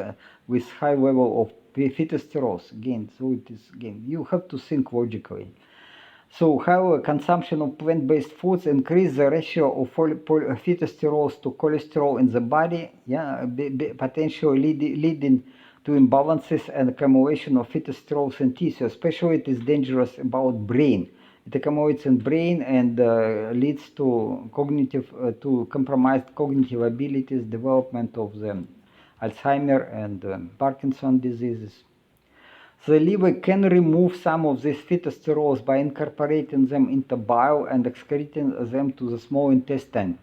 with high level of phytosterols. Again, so it is you have to think logically. So, however, consumption of plant-based foods increase the ratio of phytosterols to cholesterol in the body, potentially leading to imbalances and accumulation of phytosterols in tissue. Especially, it is dangerous about brain. It accumulates in brain and leads to to compromised cognitive abilities, development of the Alzheimer and Parkinson diseases. The liver can remove some of these phytosterols by incorporating them into bile and excreting them to the small intestine.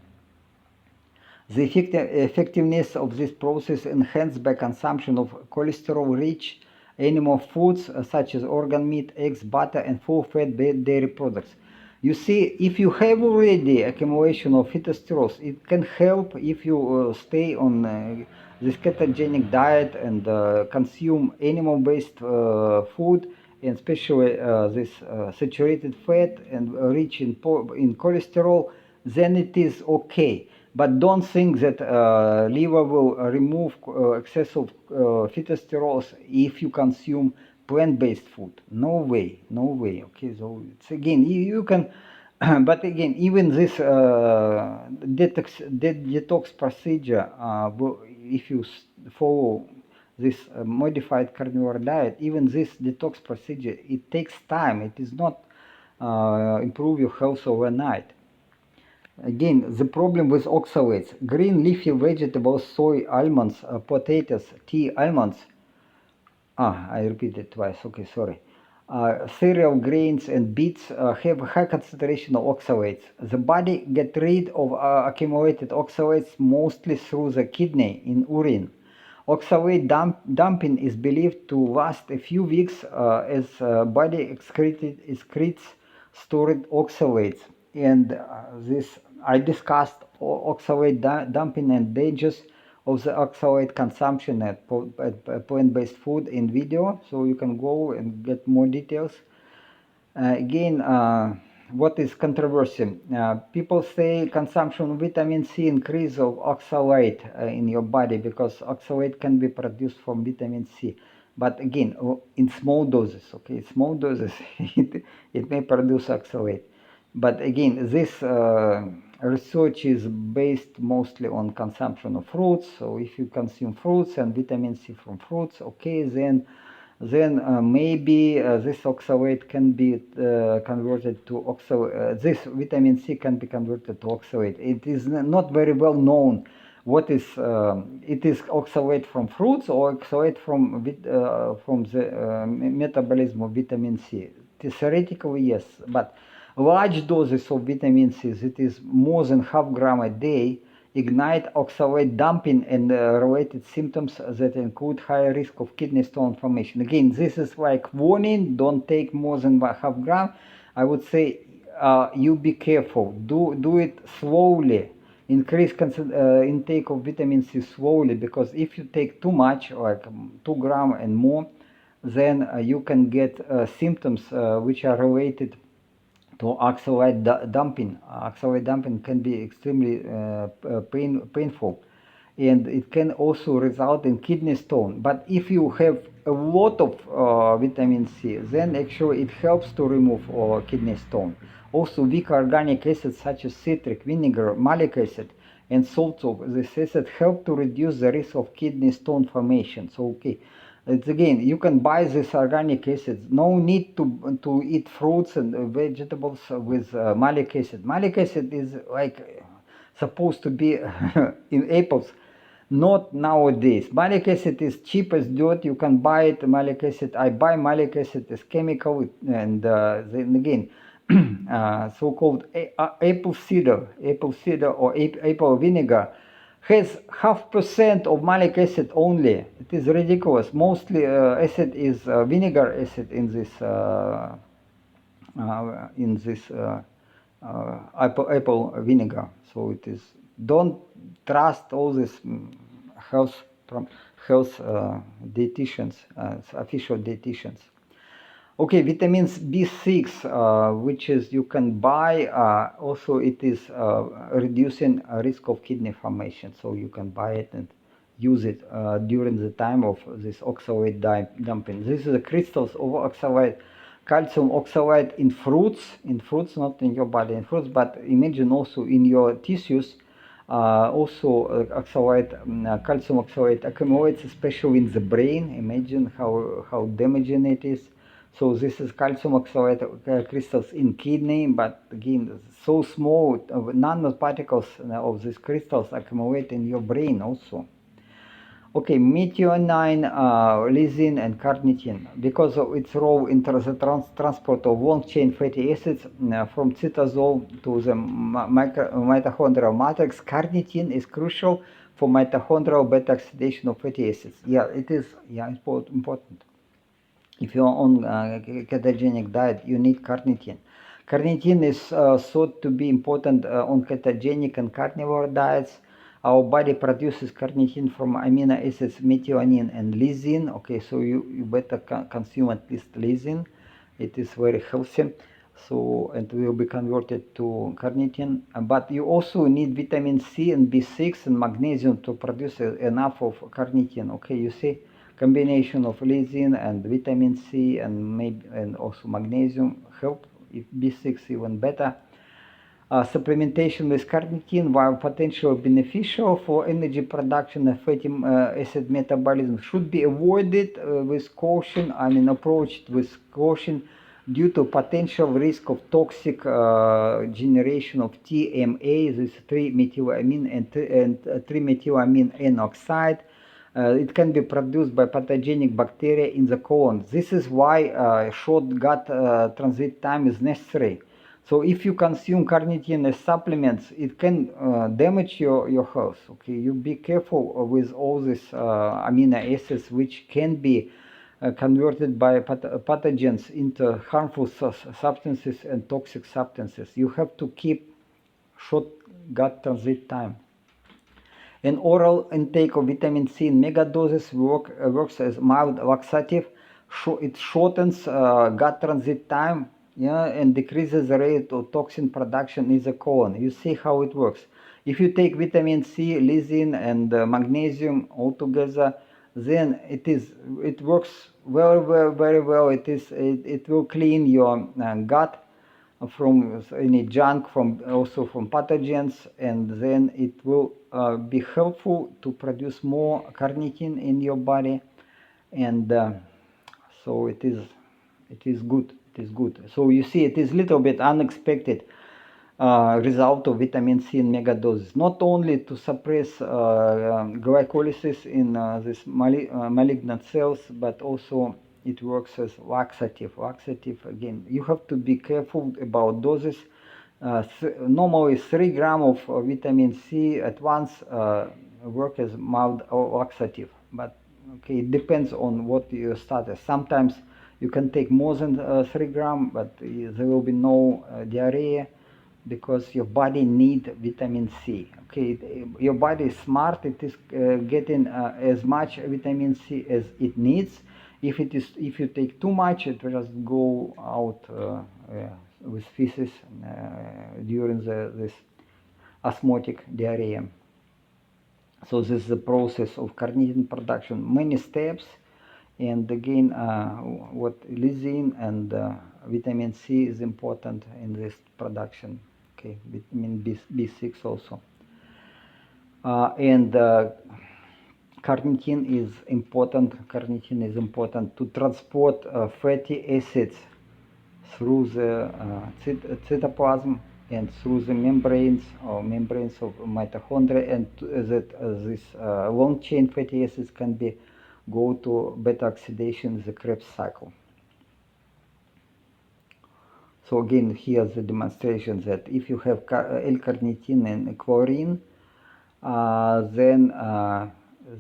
The effectiveness of this process enhanced by consumption of cholesterol-rich animal foods such as organ meat, eggs, butter, and full-fat dairy products. You see, if you have already accumulation of phytosterols, it can help if you stay on this ketogenic diet and consume animal-based food, and especially this saturated fat and rich in cholesterol, then it is okay. But don't think that liver will remove excess of phytosterols if you consume plant-based food. No way. Okay, so it's again you can, but again, even this detox procedure, if you follow this modified carnivore diet, even this detox procedure, it takes time. It is not improve your health overnight. Again, the problem with oxalates. Green leafy vegetables, soy, almonds, potatoes, tea, almonds. I repeated twice. Okay, sorry. Cereal grains and beets have high concentration of oxalates. The body gets rid of accumulated oxalates mostly through the kidney in urine. Oxalate dumping is believed to last a few weeks as body excretes stored oxalates. And this I discussed oxalate dumping and dangers of the oxalate consumption at plant-based food in video, so you can go and get more details. Again, what is controversy? People say consumption of vitamin C increase of oxalate in your body because oxalate can be produced from vitamin C. But again, in small doses, okay, small doses, it may produce oxalate. But again, this research is based mostly on consumption of fruits. So if you consume fruits and vitamin C from fruits, okay, then maybe this oxalate can be converted to oxalate. This vitamin C can be converted to oxalate. It is not very well known what is it is oxalate from fruits or oxalate from the metabolism of vitamin C. Theoretically, yes, but large doses of vitamin C, it is more than half gram a day, ignite oxalate dumping and related symptoms that include higher risk of kidney stone formation. Again, this is like warning, don't take more than half gram. I would say you be careful, do it slowly, increase intake of vitamin C slowly, because if you take too much, like 2 gram and more, then you can get symptoms which are related to oxalate dumping. Oxalate dumping can be extremely painful, and it can also result in kidney stone. But if you have a lot of vitamin C, then actually it helps to remove kidney stone. Also, weak organic acids such as citric, vinegar, malic acid, and salt of this acid help to reduce the risk of kidney stone formation. So, okay. It's again, you can buy this organic acids. No need to eat fruits and vegetables with malic acid. Malic acid is like supposed to be in apples. Not nowadays. Malic acid is cheap as dirt. You can buy it. Malic acid. I buy malic acid as chemical, and then again, so-called apple cider or apple vinegar has 0.5% of malic acid only. It is ridiculous. Mostly acid is vinegar acid in this apple vinegar. So it is. Don't trust all this health dietitians, official dietitians. Okay, vitamins B6, which is you can buy, also it is reducing risk of kidney formation. So you can buy it and use it during the time of this oxalate dumping. This is the crystals of oxalate, calcium oxalate in fruits, not in your body, in fruits, but imagine also in your tissues. Also oxalate, calcium oxalate accumulates, especially in the brain. Imagine how damaging it is. So this is calcium oxalate crystals in kidney, but again, so small, nanoparticles of these crystals accumulate in your brain also. Okay, methionine, lysine, and carnitine, because of its role in the transport of long-chain fatty acids from cytosol to the mitochondrial matrix, carnitine is crucial for mitochondrial beta oxidation of fatty acids. Yeah, it is important. If you're on ketogenic diet, you need carnitine. Carnitine is thought to be important on ketogenic and carnivore diets. Our body produces carnitine from amino acids methionine and lysine. Okay, so you better consume at least lysine. It is very healthy. So, and will be converted to carnitine. But you also need vitamin C and B6 and magnesium to produce enough of carnitine. Okay, you see, combination of lysine and vitamin C and also magnesium help. If B6 even better. Supplementation with carnitine, while potentially beneficial for energy production and fatty acid metabolism, should be avoided with caution. I mean, approached with caution, due to potential risk of toxic generation of TMA, this 3-methylamine and 3-methylamine N oxide. It can be produced by pathogenic bacteria in the colon. This is why short gut transit time is necessary. So if you consume carnitine as supplements, it can damage your health. Okay, you be careful with all these amino acids, which can be converted by pathogens into harmful substances and toxic substances. You have to keep short gut transit time. An oral intake of vitamin C in megadoses works as mild laxative. It shortens gut transit time, yeah, and decreases the rate of toxin production in the colon. You see how it works. If you take vitamin C, lysine, and magnesium all together, then it works very well. It will clean your gut from any junk, also from pathogens, and then it will be helpful to produce more carnitine in your body, and so it is good. It is good. So you see, it is little bit unexpected result of vitamin C in megadoses, not only to suppress glycolysis in these malignant cells, but also it works as laxative. Laxative, again, you have to be careful about doses. Normally 3 grams of vitamin C at once work as mild laxative, but okay, it depends on what your status. Sometimes you can take more than 3 grams, but there will be no diarrhea, because your body needs vitamin C. Okay, your body is smart. It is getting as much vitamin C as it needs. If you take too much, it will just go out with feces during this osmotic diarrhea. So this is the process of carnitine production. Many steps, and again, what lysine and vitamin C is important in this production. Okay, vitamin B6 also. And carnitine is important. Carnitine is important to transport fatty acids through the cytoplasm and through the membranes of mitochondria, and that these long chain fatty acids can be go to beta oxidation in the Krebs cycle. So again, here's the demonstration that if you have L-carnitine and chlorine, then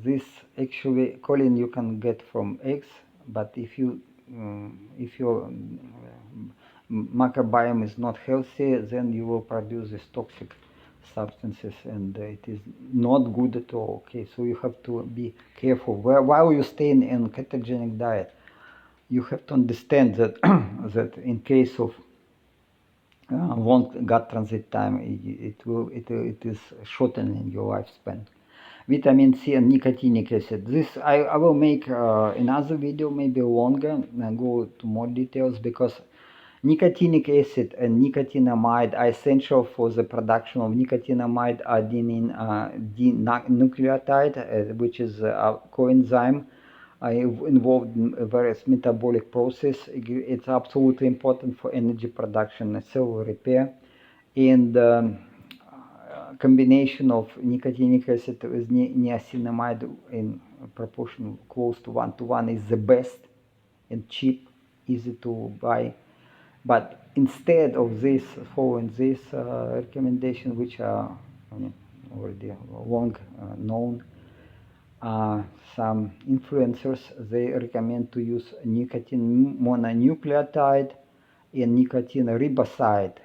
this actually choline you can get from eggs, but if your microbiome is not healthy, then you will produce these toxic substances, and it is not good at all. Okay, so you have to be careful while you stay in a ketogenic diet. You have to understand that that in case of long gut transit time, it is shortening your lifespan. Vitamin C and nicotinic acid. This I will make another video, maybe longer, and go to more details, because nicotinic acid and nicotinamide are essential for the production of nicotinamide adenine dinucleotide, which is a coenzyme involved in various metabolic process. It's absolutely important for energy production and cell repair. And combination of nicotinic acid with niacinamide in proportion close to 1:1 is the best and cheap, easy to buy. But instead of this, following this recommendation, which are already long known, some influencers, they recommend to use nicotine mononucleotide and nicotine riboside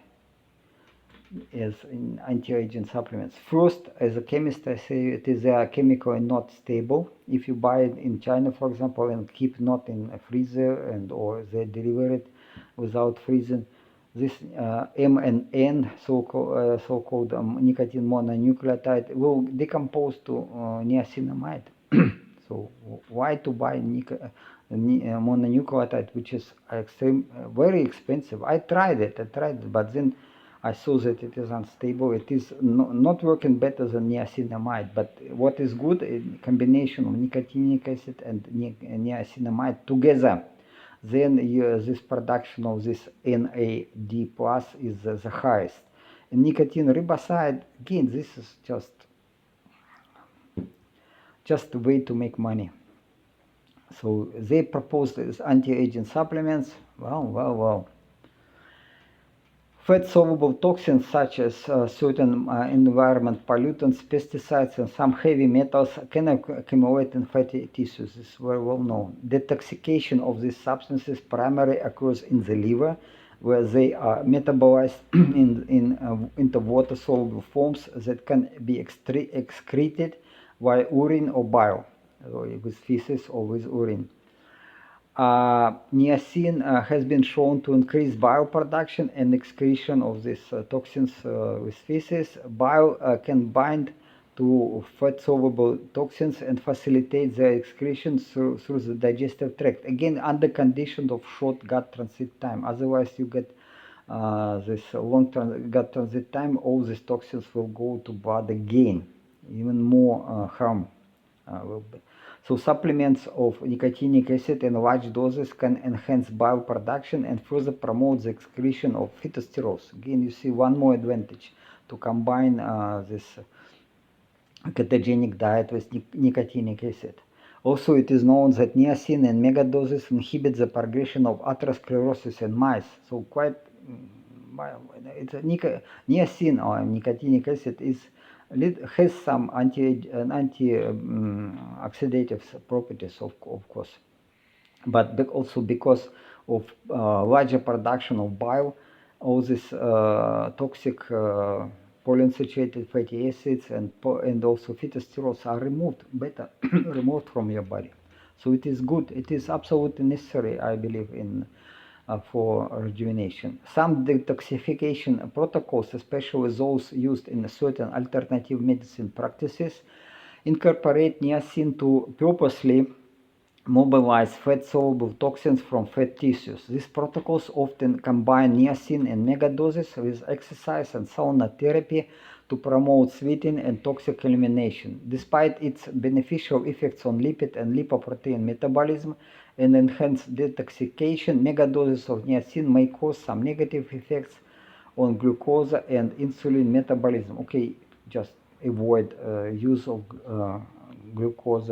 as in anti-aging supplements. First, as a chemist, I say it is chemically not stable. If you buy it in China, for example, and keep not in a freezer, or they deliver it without freezing, this M and N, so-called nicotine mononucleotide, will decompose to niacinamide. So why to buy mononucleotide, which is very expensive? I tried it, but then I saw that it is unstable. It is not working better than niacinamide. But what is good, a combination of nicotinic acid and niacinamide together. then this production of this NAD plus is the highest. And nicotine riboside, again, this is just a way to make money. So they proposed as anti-aging supplements. Well. Fat-soluble toxins such as certain environment pollutants, pesticides, and some heavy metals can accumulate in fatty tissues. This is very well known. Detoxification of these substances primarily occurs in the liver, where they are metabolized into water-soluble forms that can be excreted via urine or bile, with feces or with urine. Niacin has been shown to increase bile production and excretion of these toxins with feces. Bile can bind to fat-soluble toxins and facilitate their excretion through the digestive tract. Again, under conditions of short gut transit time. Otherwise, you get this long gut transit time, all these toxins will go to blood again. Even more harm will be. So supplements of nicotinic acid in large doses can enhance bile production and further promote the excretion of phytosterols. Again, you see one more advantage to combine this ketogenic diet with nicotinic acid. Also, it is known that niacin and megadoses inhibit the progression of atherosclerosis in mice. So quite, it's niacin or nicotinic acid has some anti-oxidative properties, of course, but also because of larger production of bile, all these toxic polyunsaturated fatty acids and also phytosterols are removed from your body. So it is good. It is absolutely necessary, I believe, for rejuvenation. Some detoxification protocols, especially those used in certain alternative medicine practices, incorporate niacin to purposely mobilize fat-soluble toxins from fat tissues. These protocols often combine niacin and megadoses with exercise and sauna therapy to promote sweating and toxic elimination. Despite its beneficial effects on lipid and lipoprotein metabolism and enhanced detoxification, megadoses of niacin may cause some negative effects on glucose and insulin metabolism. Okay, just avoid use of glucose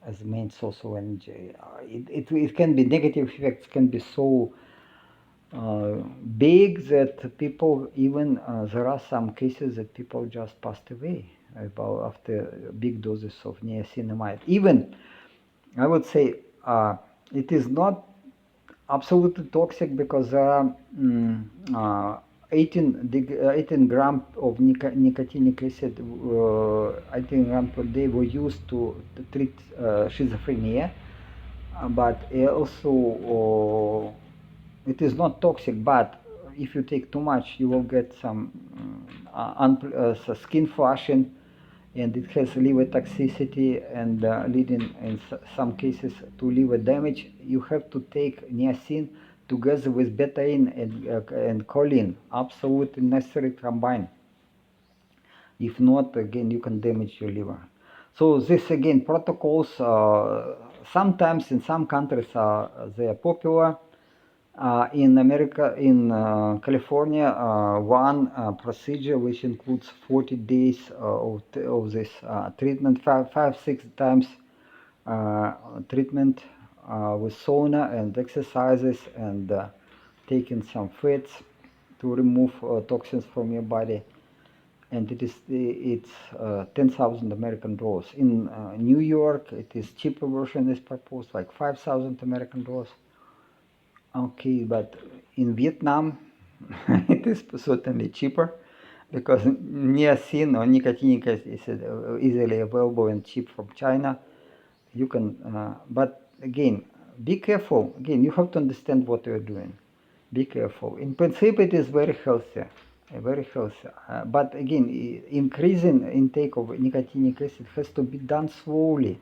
as the main source of energy. It can be, negative effects can be so big that people even, there are some cases that people just passed away after big doses of niacinamide. Even, I would say, it is not absolutely toxic because there are 18 grams of nicotinic acid, 18 grams per day were used to treat schizophrenia, but also it is not toxic, but if you take too much you will get some skin flushing, and it has liver toxicity and leading in some cases to liver damage. You have to take niacin together with betaine and choline, absolutely necessary to combine. If not, again, you can damage your liver. So this, again, protocols, sometimes in some countries they are popular. In America, in California, one procedure which includes 40 days of this treatment, 5-6 times treatment with sauna and exercises and taking some fats to remove toxins from your body, and it's 10,000 American dollars. In New York, it is cheaper version is proposed, like 5,000 American dollars. Okay, but in Vietnam, it is certainly cheaper because niacin or nicotinic acid is easily available and cheap from China. You can, but again, be careful. Again, you have to understand what you're doing. Be careful. In principle, it is very healthy, very healthy. But again, increasing intake of nicotinic acid has to be done slowly.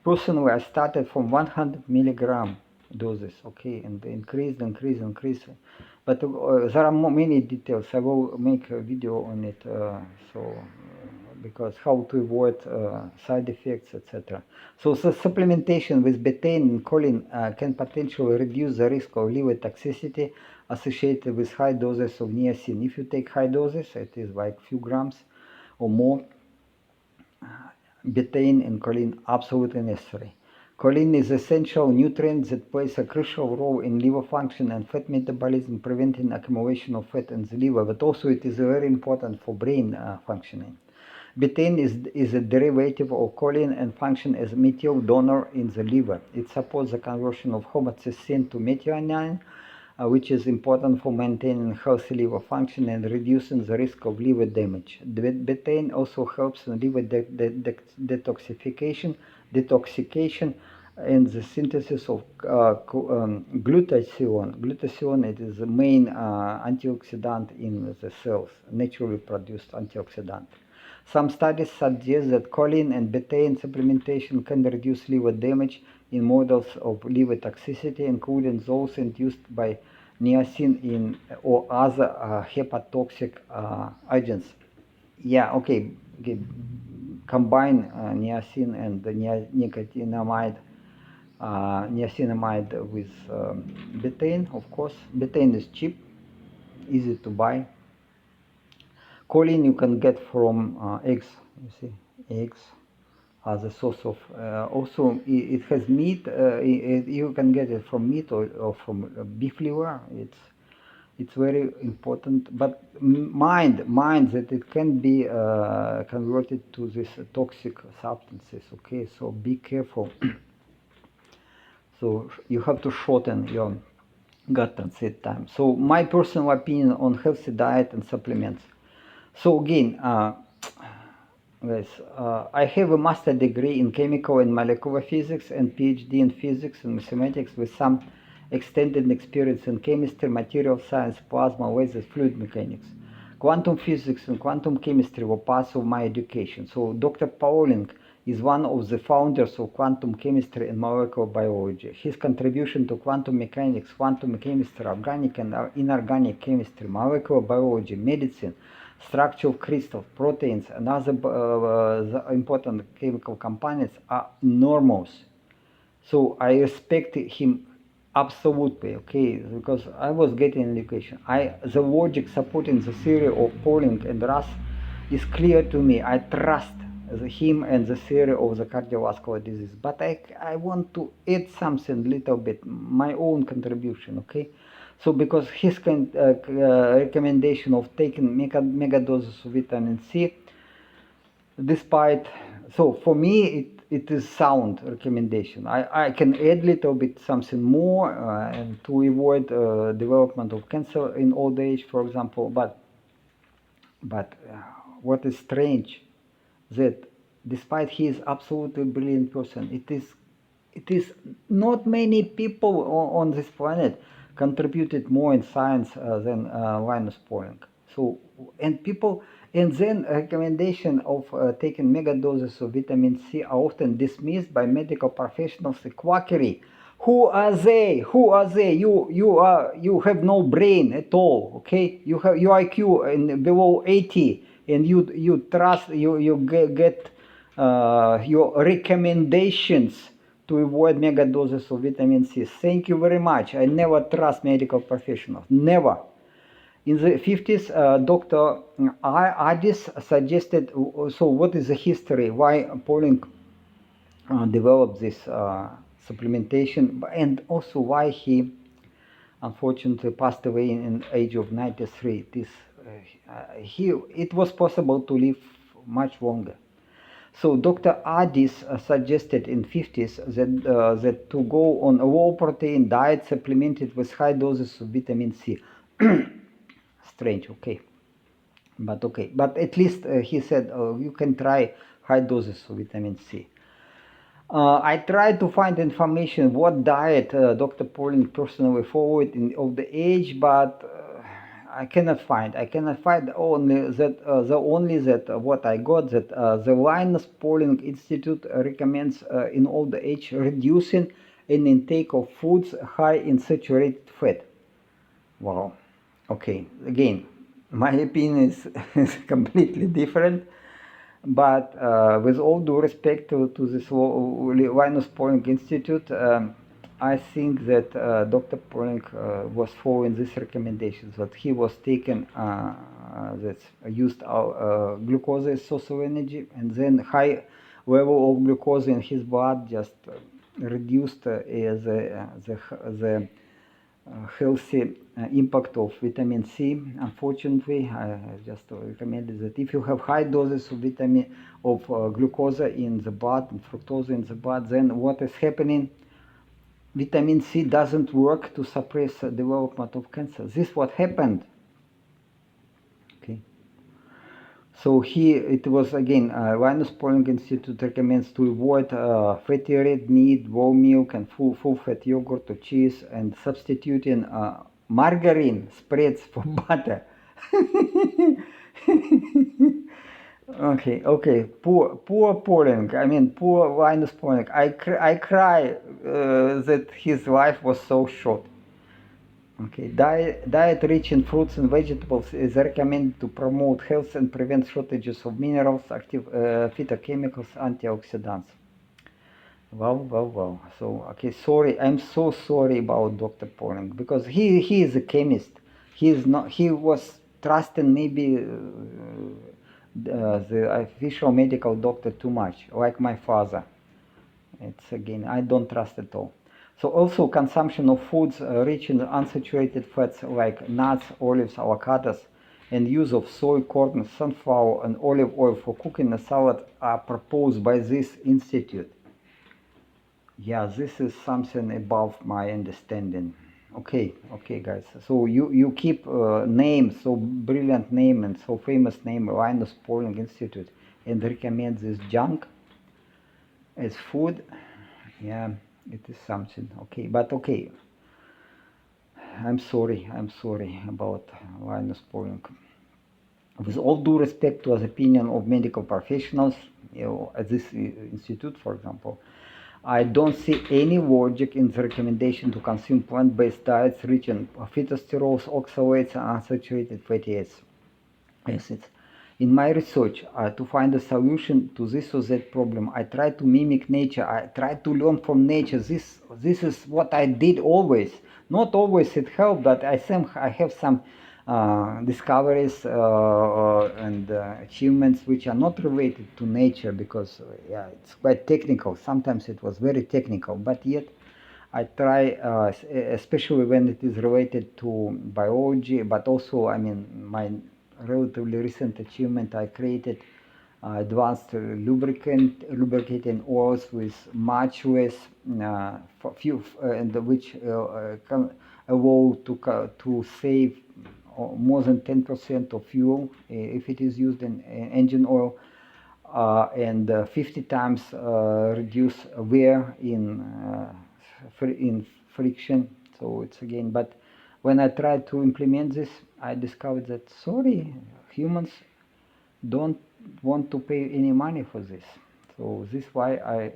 Personally, I started from 100 milligram doses, okay, and increase. But there are many details. I will make a video on it. So because how to avoid side effects, etc. So supplementation with betaine and choline can potentially reduce the risk of liver toxicity associated with high doses of niacin. If you take high doses, it is like few grams or more, betaine and choline absolutely necessary. Choline is essential nutrient that plays a crucial role in liver function and fat metabolism, preventing accumulation of fat in the liver, but also it is very important for brain functioning. Betaine is a derivative of choline and function as a methyl donor in the liver. It supports the conversion of homocysteine to methionine, which is important for maintaining healthy liver function and reducing the risk of liver damage. Betaine also helps in liver detoxification and the synthesis of glutathione. Glutathione, it is the main antioxidant in the cells, naturally produced antioxidant. Some studies suggest that choline and betaine supplementation can reduce liver damage in models of liver toxicity, including those induced by niacin or other hepatotoxic agents. Yeah, okay. Combine niacin and the niacinamide with betaine, of course. Betaine is cheap, easy to buy. Choline you can get from eggs, you see, eggs as a source of, also it has meat, you can get it from meat or from beef liver. It's very important, but mind that it can be converted to these toxic substances, okay, so be careful. So you have to shorten your gut transit time. So my personal opinion on healthy diet and supplements. So again, guys, I have a master degree in chemical and molecular physics and PhD in physics and mathematics with some extended experience in chemistry, material science, plasma, lasers, fluid mechanics. Quantum physics and quantum chemistry were parts of my education. So Dr. Pauling is one of the founders of quantum chemistry and molecular biology. His contribution to quantum mechanics, quantum chemistry, organic and inorganic chemistry, molecular biology, medicine, structure of crystals, proteins, and other important chemical components are enormous. So I respect him absolutely, okay, because I was getting education. The logic supporting the theory of Pauling and Russ is clear to me. I trust him and the theory of the cardiovascular disease. But I want to add something little bit, my own contribution, okay? So because his recommendation of taking megadoses of vitamin C, despite, so for me it is sound recommendation. I can add little bit something more and to avoid development of cancer in old age, for example. But what is strange that despite he is absolutely brilliant person, it is not many people on this planet contributed more in science than Linus Pauling. So and then recommendation of taking megadoses of vitamin C are often dismissed by medical professionals as quackery. Who are they? Who are they? You have no brain at all. Okay, you have your IQ in below 80, and you trust you get your recommendations to avoid megadoses of vitamin C. Thank you very much. I never trust medical professionals. Never. In the 50s, Dr. Addis suggested, so what is the history, why Pauling developed this supplementation, and also why he unfortunately passed away in the age of 93. It was possible to live much longer. So Dr. Addis suggested in 50s that to go on a low protein diet supplemented with high doses of vitamin C. Strange, okay. But at least he said you can try high doses of vitamin C. I tried to find information what diet Dr. Pauling personally followed in older age, but I cannot find. Only that what I got that the Linus Pauling Institute recommends in older age reducing an intake of foods high in saturated fat. Wow. Okay. Again, my opinion is completely different. But with all due respect to this Linus Pauling Institute, I think that Dr. Pauling was following these recommendations, that he was taking that used glucose as source of energy, and then high level of glucose in his blood just reduced the healthy impact of vitamin C. Unfortunately, I just recommended that if you have high doses of glucose in the blood and fructose in the blood, then what is happening? Vitamin C doesn't work to suppress the development of cancer. This is what happened. Okay. So it was again, Linus Pauling Institute recommends to avoid fatty red meat, raw milk, and full-fat yogurt or cheese, and substituting margarine spreads for butter. Okay. Poor Pauling. I mean, poor Linus Pauling. I cry that his life was so short. Okay, diet rich in fruits and vegetables is recommended to promote health and prevent shortages of minerals, active phytochemicals, antioxidants. Well. So, okay, sorry, I'm so sorry about Dr. Pauling, because he is a chemist. He is not. He was trusting maybe the official medical doctor too much, like my father. It's again, I don't trust at all. So also consumption of foods rich in unsaturated fats like nuts, olives, avocados, and use of soy, corn, sunflower, and olive oil for cooking a salad are proposed by this institute. Yeah, this is something above my understanding. Okay, guys. So you keep name, so brilliant name and so famous name, Linus Pauling Institute, and recommend this junk as food. Yeah, it is something. Okay, but okay. I'm sorry about Linus Pauling. With all due respect to the opinion of medical professionals, at this institute, for example, I don't see any logic in the recommendation to consume plant-based diets rich in phytosterols, oxalates, and unsaturated fatty acids. In my research to find a solution to this or that problem, I try to mimic nature. I try to learn from nature. This is what I did always. Not always it helped, but I have some discoveries and achievements which are not related to nature, because yeah, it's quite technical. Sometimes it was very technical, but yet I try, especially when it is related to biology, but also, I mean, my relatively recent achievement, I created advanced lubricating oils with much less fuel, and which can allow to save more than 10% of fuel if it is used in engine oil, and 50 times reduce wear in friction. So it's again, but when I tried to implement this, I discovered that, sorry, humans don't want to pay any money for this. So this is why I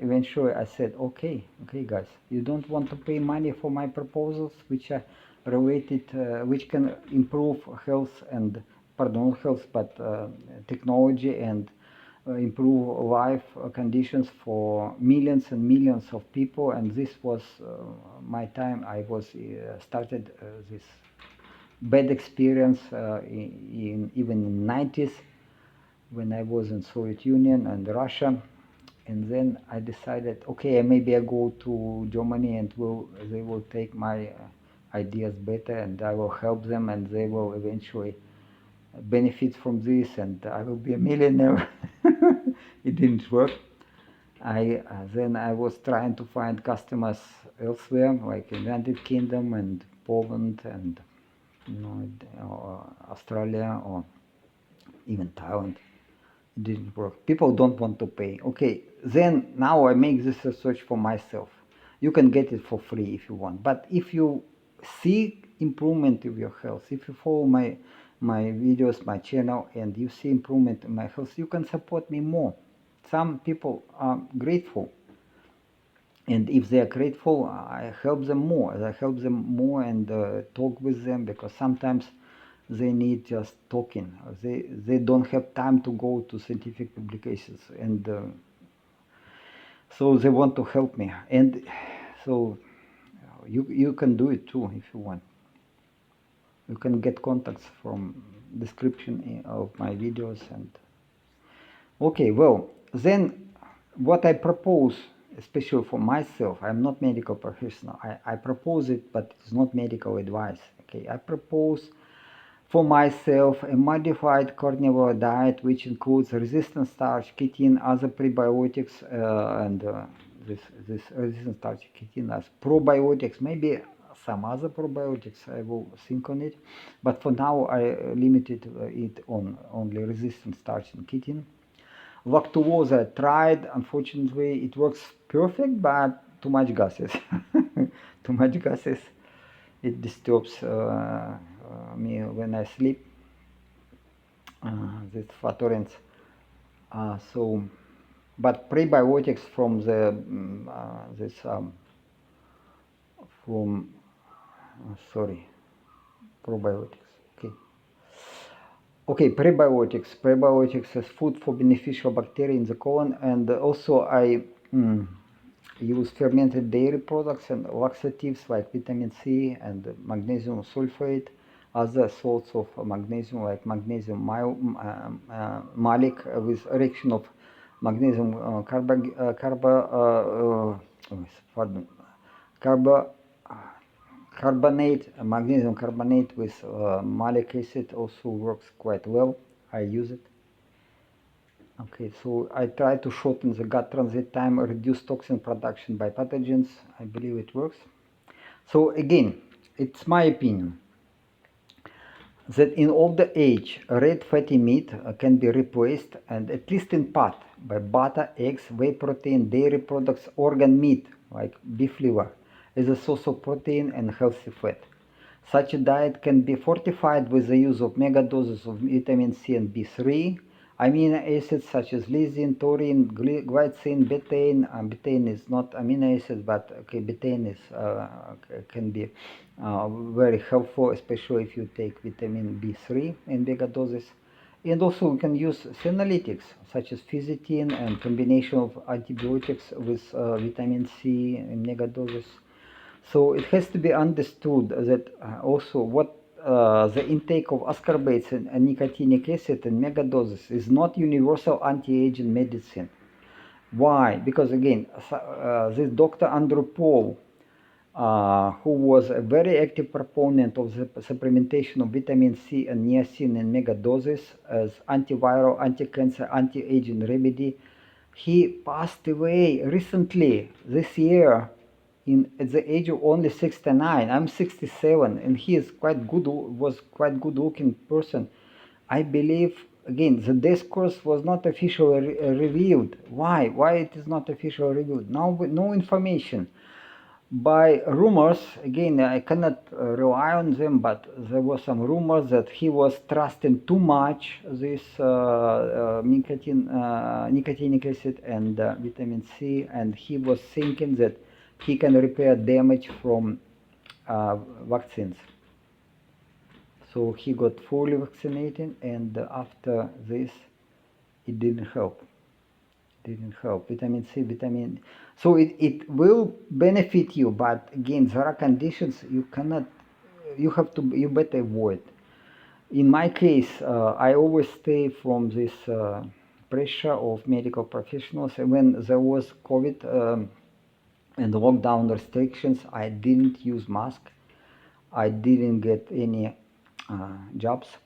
said, okay guys, you don't want to pay money for my proposals, which are related, which can improve health and, pardon, not health, but technology, and improve life conditions for millions and millions of people. And this was my time. I was started this bad experience even in 90s, when I was in Soviet Union and Russia. And then I decided, okay, maybe I go to Germany and they will take my ideas better, and I will help them, and they will eventually benefit from this, and I will be a millionaire. It didn't work. Then I was trying to find customers elsewhere, like in United Kingdom and Poland and Australia, or even Thailand. It didn't work. People don't want to pay. Okay, then now I make this research for myself. You can get it for free if you want. But if you seek improvement of your health, if you follow my videos, my channel, and you see improvement in my health, you can support me more. Some people are grateful. And if they are grateful, I help them more. I help them more and talk with them, because sometimes they need just talking. They don't have time to go to scientific publications, and so they want to help me. And so you can do it too if you want. You can get contacts from description of my videos. And okay, well, then what I propose, especially for myself, I'm not medical professional, I propose it, but it's not medical advice. Okay, I propose for myself a modified carnivore diet which includes resistant starch, chitin, other prebiotics, and this resistant starch, chitin as probiotics, maybe some other probiotics, I will think on it, but for now I limited it on only resistant starch and chitin. Lactose I tried, unfortunately it works perfect, but too much gases. Too much gases. It disturbs me when I sleep. This flatulence. So, but prebiotics from the probiotics. Okay, prebiotics. Prebiotics as food for beneficial bacteria in the colon, and also I use fermented dairy products and laxatives like vitamin C and magnesium sulfate, other sorts of magnesium like magnesium malic with erection of magnesium carbonate, magnesium carbonate with malic acid also works quite well. I use it. Okay, so I try to shorten the gut transit time, reduce toxin production by pathogens. I believe it works. So again, it's my opinion that in older age, red fatty meat can be replaced, and at least in part, by butter, eggs, whey protein, dairy products, organ meat like beef liver as a source of protein and healthy fat. Such a diet can be fortified with the use of megadoses of vitamin C and B3, amino acids such as lysine, taurine, glycine, betaine. Betaine is not amino acid, but okay, betaine is can be very helpful, especially if you take vitamin B3 in megadoses. And also we can use senolytics such as fisetin and combination of antibiotics with vitamin C in megadoses. So it has to be understood that also what the intake of ascorbates and nicotinic acid in megadoses is not universal anti-aging medicine. Why? Because again, this Dr. Andrew Paul, who was a very active proponent of the supplementation of vitamin C and niacin in megadoses as antiviral, anti-cancer, anti-aging remedy, he passed away recently this year at the age of only 69. I'm 67, and he is was quite good looking person. I believe again the discourse was not officially revealed. Why it is not officially revealed? Now no information. By rumors, again I cannot rely on them, but there were some rumors that he was trusting too much this nicotinic acid and vitamin C, and he was thinking that he can repair damage from vaccines. So he got fully vaccinated, and after this it didn't help. Vitamin C, vitamin. So it will benefit you, but again there are conditions you cannot, you better avoid. In my case, I always stay from this pressure of medical professionals. And when there was COVID and lockdown restrictions, I didn't use mask. I didn't get any jobs,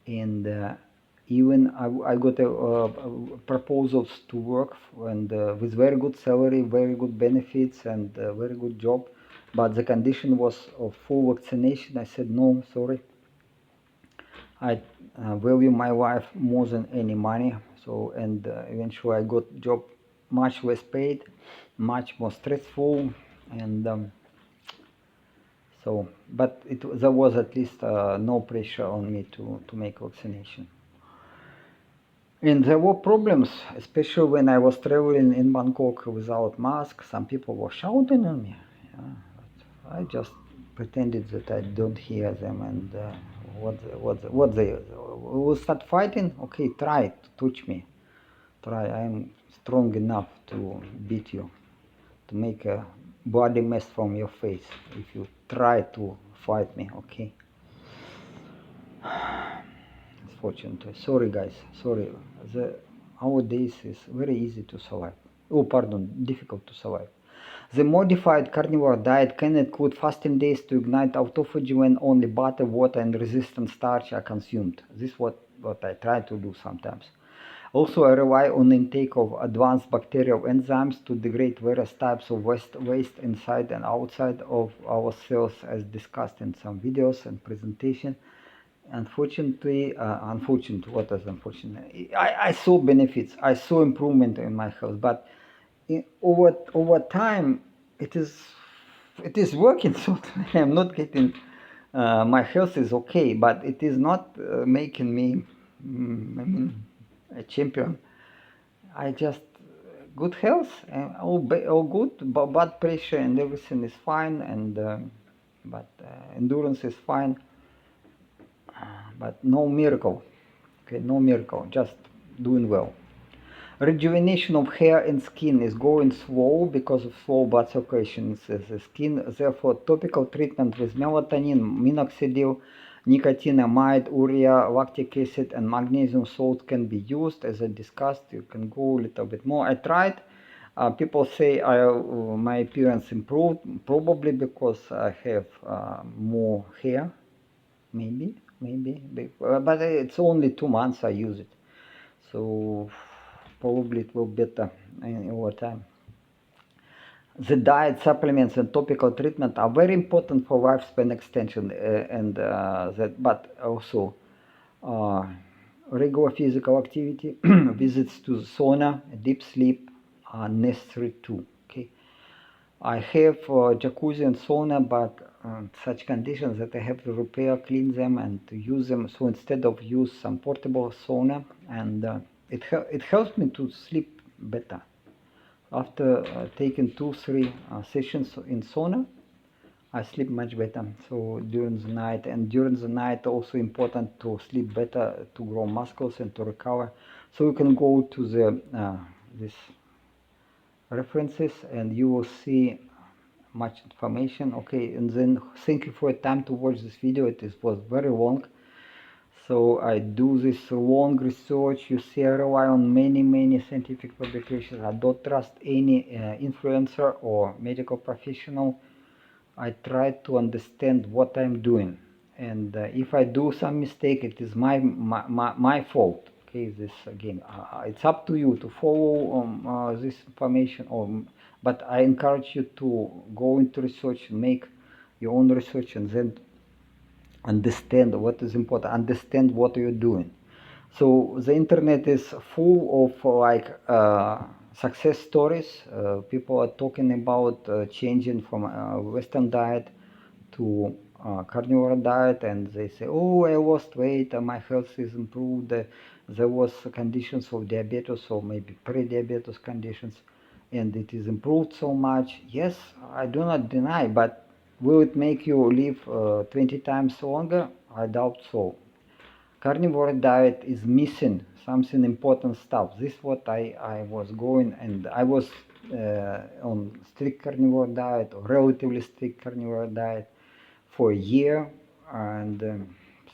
and even I got proposals to work and with very good salary, very good benefits, and very good job, but the condition was of full vaccination. I said no, sorry. I value my life more than any money. So, and eventually I got job much less paid, much more stressful, and so, but there was at least no pressure on me to make vaccination. And there were problems, especially when I was traveling in Bangkok without mask. Some people were shouting on me. Yeah, I just pretended that I don't hear them, and what they will start fighting. Okay, try to touch me. Try. I am strong enough to beat you, to make a body mess from your face if you try to fight me. Okay. Unfortunately, sorry guys, sorry. Nowadays is very easy to survive. Oh, pardon, difficult to survive. The modified carnivore diet can include fasting days to ignite autophagy when only butter, water, and resistant starch are consumed. This is what I try to do sometimes. Also, I rely on intake of advanced bacterial enzymes to degrade various types of waste inside and outside of our cells, as discussed in some videos and presentation. Unfortunately, what is unfortunate? I saw benefits, I saw improvement in my health, but over time, it is working. So I'm not getting. My health is okay, but it is not making me. I mean, a champion. I just good health and all good, but blood pressure and everything is fine, and but endurance is fine. But no miracle. Okay, no miracle, just doing well. Rejuvenation of hair and skin is going slow because of slow blood circulation in the skin. Therefore, topical treatment with melatonin, minoxidil, nicotinamide, urea, lactic acid, and magnesium salt can be used. As I discussed, you can go a little bit more. I tried. People say my appearance improved, probably because I have more hair, maybe, but it's only 2 months I use it, so probably it will better over time. The diet, supplements, and topical treatment are very important for lifespan extension, but also regular physical activity, visits to the sauna, deep sleep are necessary too. Okay, I have jacuzzi and sauna, but such conditions that I have to repair, clean them, and to use them. So instead of use some portable sauna, and it helps me to sleep better. After taking 2-3 sessions in sauna, I sleep much better. So during the night, and during the night also important to sleep better, to grow muscles and to recover. So you can go to the this references and you will see much information. Okay, and then thank you for your time to watch this video. It was very long, so I do this long research. You see, I rely on many scientific publications. I don't trust any influencer or medical professional. I try to understand what I'm doing, and if I do some mistake, it is my fault. Okay, this again, it's up to you to follow this information, but I encourage you to go into research, make your own research, and then understand what is important, understand what you're doing. So the internet is full of success stories. People are talking about changing from Western diet to carnivore diet, and they say, oh, I lost weight, my health is improved, there was conditions of diabetes or maybe pre-diabetes conditions, and it is improved so much. Yes, I do not deny, but will it make you live 20 times longer? I doubt so. Carnivore diet is missing something important stuff. This is what I was going, and I was on strict carnivore diet or relatively strict carnivore diet for a year, and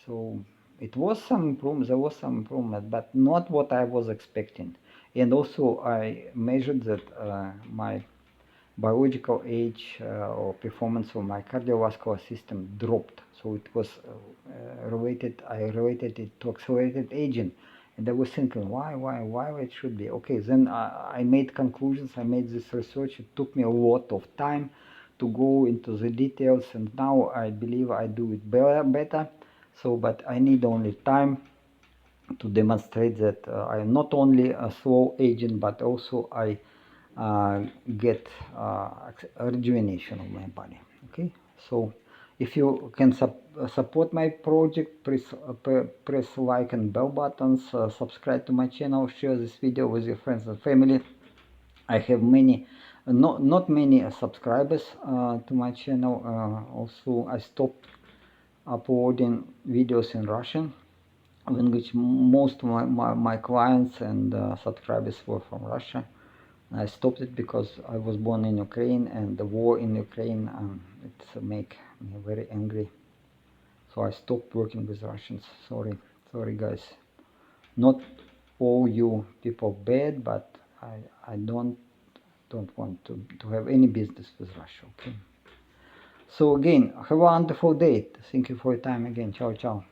so it was some improvement, there was some improvement, but not what I was expecting. And also I measured that my biological age or performance of my cardiovascular system dropped. So it was related, I related it to accelerated aging. And I was thinking, why it should be? Okay, then I made conclusions, I made this research. It took me a lot of time to go into the details, and now I believe I do it better. So, but I need only time to demonstrate that I am not only a slow aging, but also I get rejuvenation of my body. Okay, so if you can support my project, press like and bell buttons, subscribe to my channel, share this video with your friends and family. I have many, not many subscribers to my channel. Also, I stopped uploading videos in Russian, in which most of my clients and subscribers were from Russia. I stopped it because I was born in Ukraine, and the war in Ukraine it make me very angry. So I stopped working with Russians. Sorry guys. Not all you people bad, but I don't want to have any business with Russia. Okay. So again, have a wonderful day. Thank you for your time again. Ciao ciao.